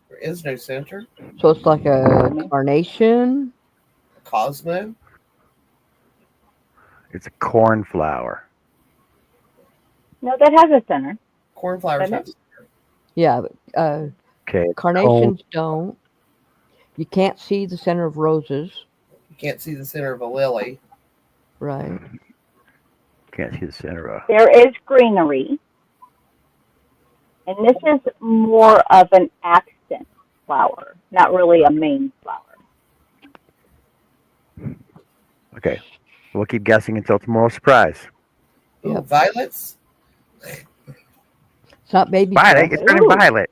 There is no center. So it's like a carnation. Cosmo. It's a cornflower. No, that has a center. Cornflowers have a center. Yeah, Okay. carnations don't. You can't see the center of roses. You can't see the center of a lily. Right. Can't see the center of. There is greenery. And this is more of an accent flower, not really a main flower. Okay. We'll keep guessing until tomorrow's surprise. Ooh, Yep. violets. It's not baby's Violet. breath. It's turning violet.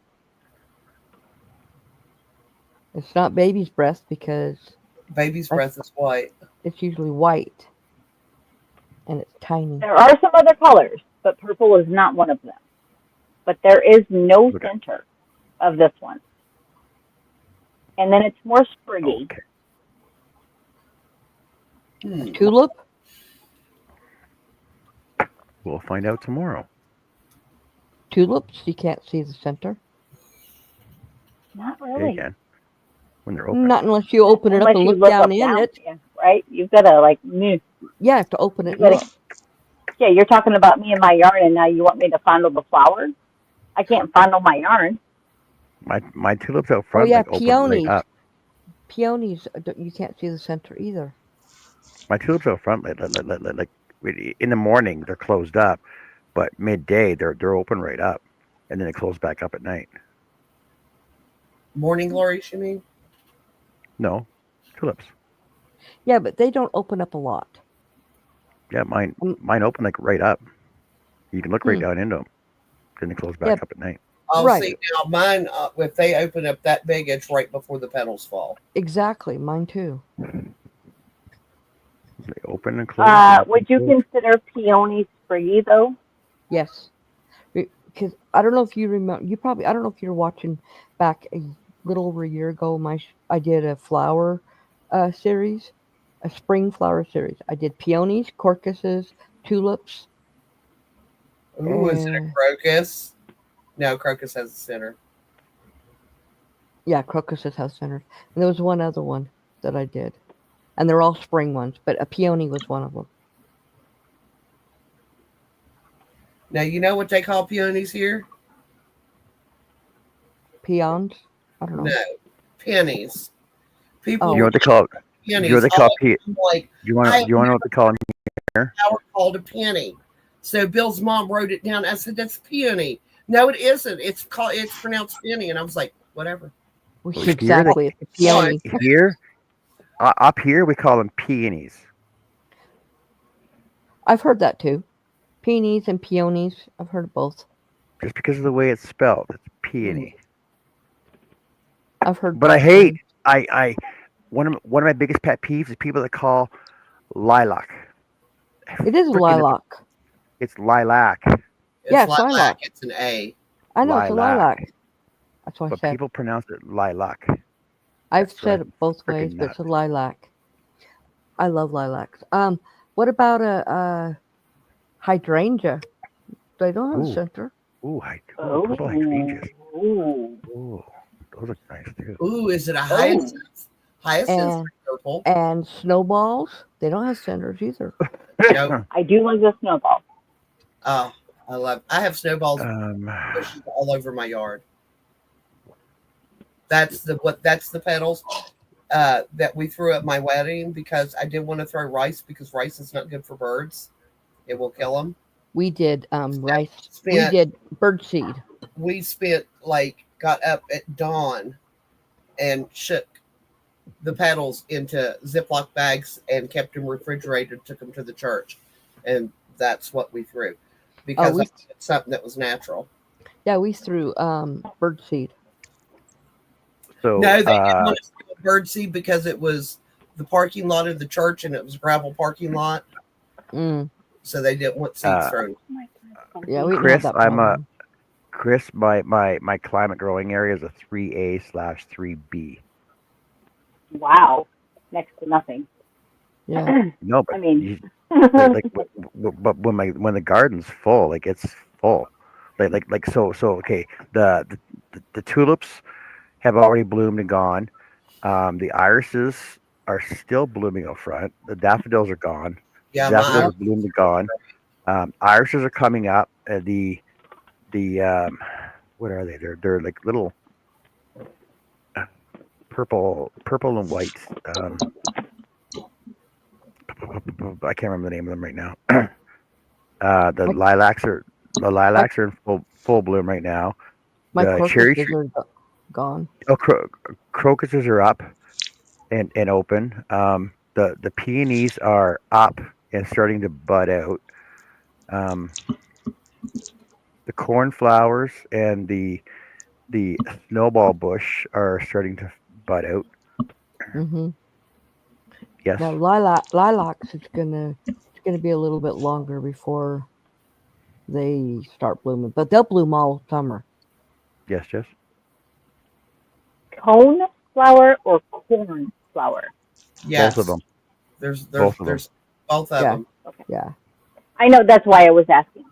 It's not baby's breath because Baby's breath is white. it's usually white. And it's tiny. There are some other colors, but purple is not one of them. But there is no Okay. center of this one. And then it's more spriggy. Okay. Tulip? We'll find out tomorrow. Tulips, you can't see the center. Not Okay, really. again. When they're open. Not unless you open it up Unless and you look look down up in down, it. yeah, right? You've got to like, Yeah, you have to open it. You And gotta- look. yeah, you're talking about me and my yarn, and now you want me to fondle the flower? I can't fondle my yarn. My tulips out front yeah, like open peonies. right up. Peonies, you can't see the center either. My tulips out front like in the morning they're closed up, but midday they're open right up, and then they close back up at night. Morning glories, you mean? No, tulips. Yeah, but they don't open up a lot. Yeah, mine open like right up. You can look right down into them. Then they close back Yeah. up at night. Oh, Right. see, now mine, if they open up that big, it's right before the petals fall. Exactly, mine too. They open and close. Would you consider peonies spriggy, though? Yes. Because I don't know if you remember, I don't know if you're watching back a little over a year ago, I did a flower series, a spring flower series. I did peonies, crocuses, tulips. Ooh, is it a crocus? No, crocus has a center. Yeah, crocuses have centers. And there was one other one that I did. And they're all spring ones, but a peony was one of them. Now, you know what they call peonies here? Peons? I don't know. No, pennies. People You know what they call it? pennies. You know what they call like, You want to know what they call them here? flower called a penny. So Bill's mom wrote it down. I said, "That's peony." No, it isn't. It's pronounced penny. And I was like, whatever. Exactly. It's a peony. Here, up here, we call them peonies. I've heard that too. Peonies and peonies. I've heard both. Just because of the way it's spelled, it's peony. I've heard. But I hate. One of my biggest pet peeves is people that call lilac. It is lilac. It's lilac. Yeah, it's lilac. It's an A. I know it's a lilac. That's what I But said. people pronounce it lilac. I've said it both ways, but it's a lilac. I love lilacs. What about a hydrangea? They don't have a center. Purple hydrangeas. Ooh, those look nice too. Ooh, is it a hyacinth? Hyacinths are purple. And snowballs, they don't have centers either. Nope. I do love the snowball. Oh, I have snowballs bushes all over my yard. That's the petals that we threw at my wedding because I didn't want to throw rice because rice is not good for birds. It will kill them. We did rice. We did birdseed. We got up at dawn and shook the petals into Ziploc bags and kept them refrigerated, took them to the church. And that's what we threw because it's something that was natural. Yeah, we threw birdseed. So, no, they didn't want to throw birdseed because it was the parking lot of the church and it was a gravel parking lot. So they didn't want seeds thrown. Yeah, we Chris, had that Chris, my climate growing area is a 3A/3B. Wow. Next to nothing. Yeah. No, but I mean, but when the garden's full, like it's full, so okay. The tulips have already bloomed and gone. The irises are still blooming out front. The daffodils are gone. Yeah, Daffodils my are bloomed and gone. Irises are coming up. The what are they? They're like little purple and white. I can't remember the name of them right now. The My my lilacs are in full bloom right now. my The cherry crocuses tree, are gone. oh, crocuses are up and open. The peonies are up and starting to bud out. Um, the cornflowers and the snowball bush are starting to bud out. Hmm. Yes, Now lilacs, it's gonna be a little bit longer before they start blooming, but they'll bloom all summer. yes, yes. cone flower or corn flower? Both of yes. them. There's Both of them. both of Yeah, them. Okay. yeah. I know that's why I was asking.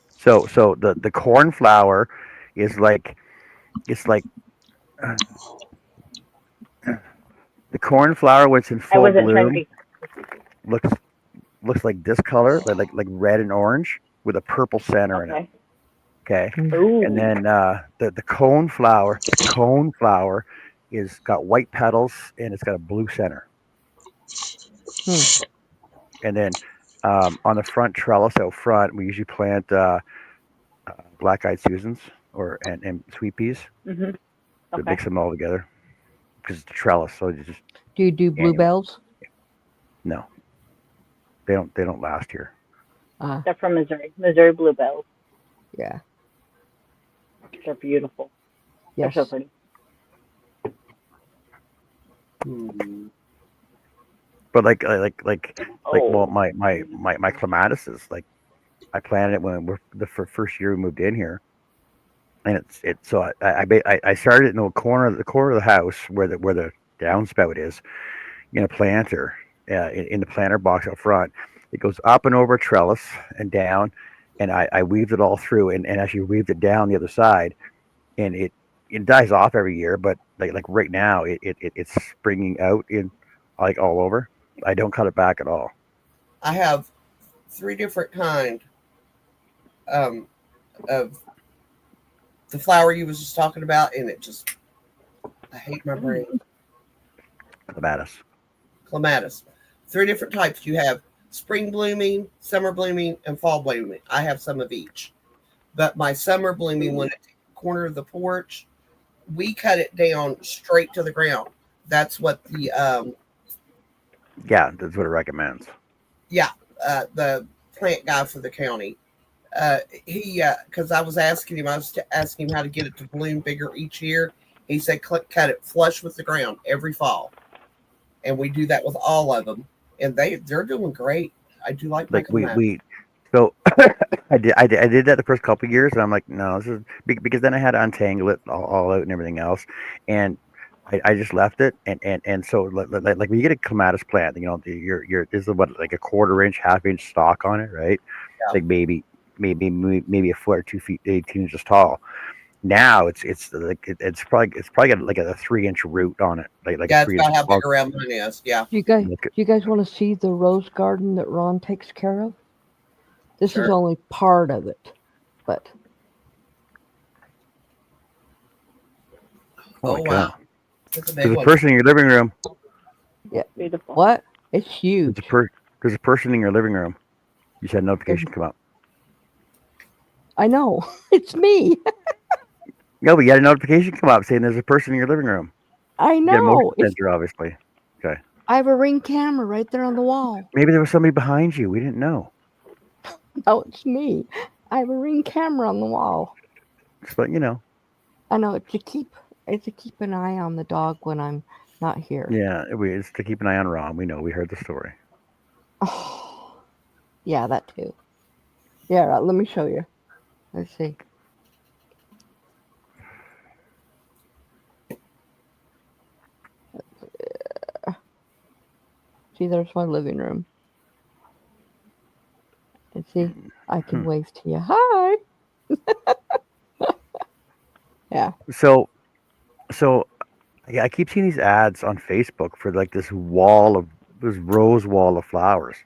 So the cornflower is like it's like the cornflower when it's in I full wasn't trying to bloom be. looks like this color, like red and orange with a purple center in it. Okay. Okay, Mm. and Ooh. then the cone flower is got white petals and it's got a blue center. Hmm. And then on the front trellis out front, we usually plant black-eyed Susans and sweet peas. Mhm. But Okay. mix them all together because it's a trellis, so you just Do you do anyway. bluebells? No, they don't last here. They're from Missouri. Missouri bluebells. Yeah. They're beautiful. They're so Yes. pretty. Hmm. But like well, Oh. my clematis is like I planted it when we're the first year we moved in here, and it's so I started it in the corner of the house where the downspout is in a planter in the planter box up front. It goes up and over a trellis and down, and I weaved it all through and actually weaved it down the other side, and it dies off every year, but like right now it's springing out in like all over. I don't cut it back at all. I have three different kind um, of the flower you was just talking about, and it just I hate my brain. Clematis. Clematis. Three different types. You have spring blooming, summer blooming, and fall blooming. I have some of each. But my summer blooming one at the corner of the porch, we cut it down straight to the ground. That's what Yeah, that's what it recommends. the plant guy for the county. He because I was asking him, asking him how to get it to bloom bigger each year. He said cut it flush with the ground every fall, and we do that with all of them, and they're doing great. I do like my Like we clematis. we so I did that the first couple of years, and I'm like, no, this is because then I had to untangle it all out and everything else, and I just left it, and so like when you get a clematis plant, your this is what like a quarter-inch, half-inch stalk on it, right? Yeah, Like maybe a foot or 2 feet, 18 inches tall. Now it's probably got like a 3 inch root on it, like a yeah, it's three inch about how big trunk. around mine is. Yeah, Do you guys Look do you guys want to see the rose garden that Ron takes care of? This is sure. only part of it, but Oh Oh my wow, god! that's a There's big a one. person in your living room. yeah. Beautiful. What? It's There's a huge. per. There's a person in your living room. You just had a There's, notification come up. I know. It's me. No, but you had a notification come up saying there's a person in your living room. I You get a motion know. It's sensor, obviously. Okay. I have a Ring camera right there on the wall. Maybe there was somebody behind you. We didn't know. No, it's me. I have a Ring camera on the wall. Just let you know. I know it's to keep an eye on the dog when I'm not here. Yeah, it's to keep an eye on Ron. We know. We heard the story. Oh, yeah, that too. Yeah, right, let me show you. Let's see. See, there's my living room. And see, I can wave to you. Hi. Yeah. So yeah, I keep seeing these ads on Facebook for like this rose wall of flowers.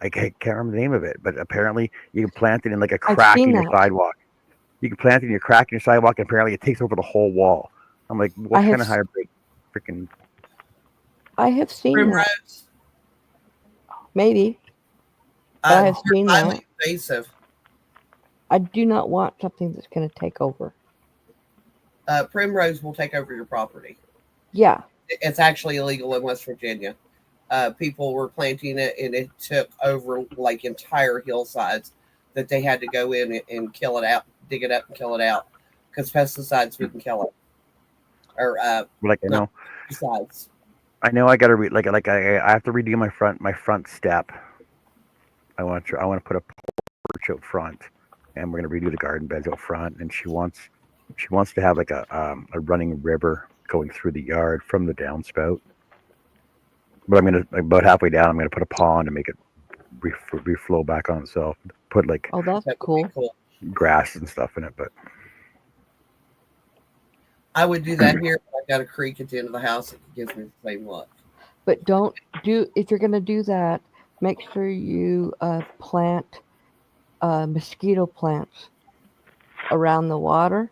I can't remember the name of it, but apparently you can plant it in like a I've crack seen in your that. sidewalk. You can plant it in your crack in your sidewalk, and apparently it takes over the whole wall. I'm like, what I have kind of s- hybrid freaking? I have seen that. Primrose. Maybe. But I They're have seen that. highly invasive. I do not want something that's going to take over. Primrose will take over your property. Yeah. It's actually illegal in West Virginia. People were planting it, and it took over like entire hillsides that they had to go in and kill it out, dig it up and kill it out, because pesticides wouldn't kill it. Or Like not pesticides. I know I gotta I have to redo my front step. I want to put a porch out front, and we're gonna redo the garden beds out front. And she wants to have like a running river going through the yard from the downspout. But I'm gonna about halfway down. I'm gonna put a pond and make it reflow back on itself. Put like Oh, that's That would cool. be cool. grass and stuff in it. But I would do that here. I got a creek at the end of the house. It gives me the same look. But don't do, if you're going to do that, make sure you plant mosquito plants around the water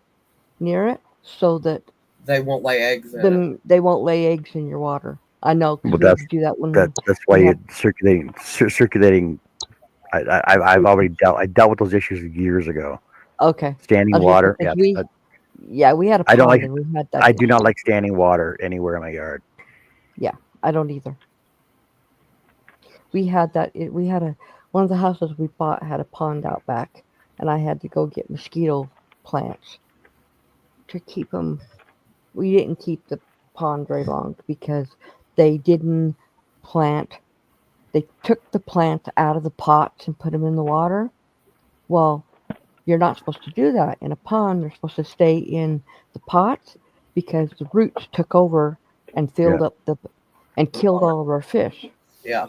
near it so that They won't lay eggs in it. they won't lay eggs in your water. I know, because well, we had to do that when that's why we you had, circulating. I've already dealt with those issues years ago. okay. Standing I was just water, because yeah. we had a I don't pond like. and we had that. I do not like standing water anywhere in my yard. Yeah, I don't either. We had that. We had one of the houses we bought had a pond out back, and I had to go get mosquito plants to keep them. We didn't keep the pond very long because they didn't plant. They took the plants out of the pots and put them in the water. Well, you're not supposed to do that in a pond. They're supposed to stay in the pots because the roots took over and filled up and killed all of our fish. Yeah.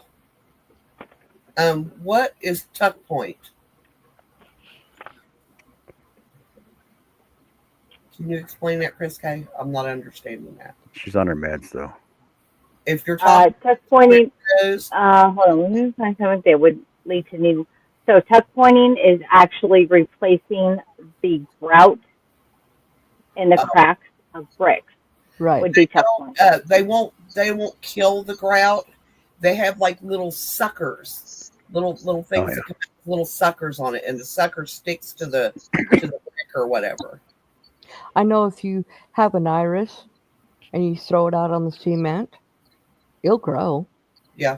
What is tuck point? Can you explain that, Chris K? I'm not understanding that. She's on her meds though. If you're talking Tuck pointing, windows, hold on, let me find something that would lead to need. So tuck pointing is actually replacing the grout in the cracks of bricks. Right. Would be tuck pointing. they won't kill the grout. They have like little suckers, little things that can have little suckers on it, and the sucker sticks to the brick or whatever. I know if you have an iris and you throw it out on the cement, it'll grow. Yeah.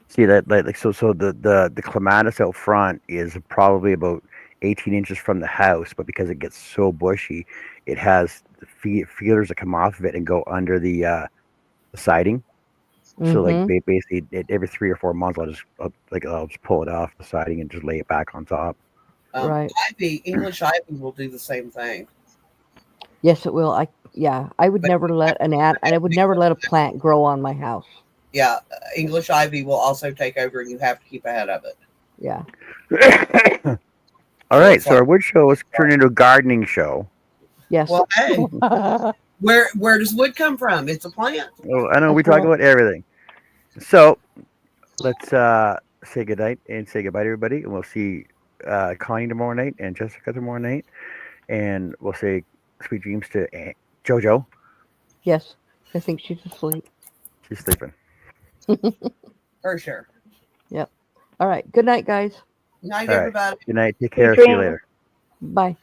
See that like so the clematis out front is probably about 18 inches from the house, but because it gets so bushy, it has the feelers that come off of it and go under the siding. So like basically every 3 or 4 months I'll just pull it off the siding and just lay it back on top. Right. English ivy will do the same thing. Yes, it will. I would never let I would never let a plant grow on my house. Yeah, English ivy will also take over, and you have to keep ahead of it. Yeah. All right, so our wood show has turned into a gardening show. Yes. Well, hey, where does wood come from? It's a plant. Well, I know we talk about everything. So let's say goodnight and say goodbye to everybody, and we'll see Connie tomorrow night and Jessica tomorrow night, and we'll say sweet dreams to JoJo. Yes, I think she's asleep. She's sleeping. For sure. Yep. All right. Good night, guys. Night, All right. everybody. Good night. Take care. See you later. Bye.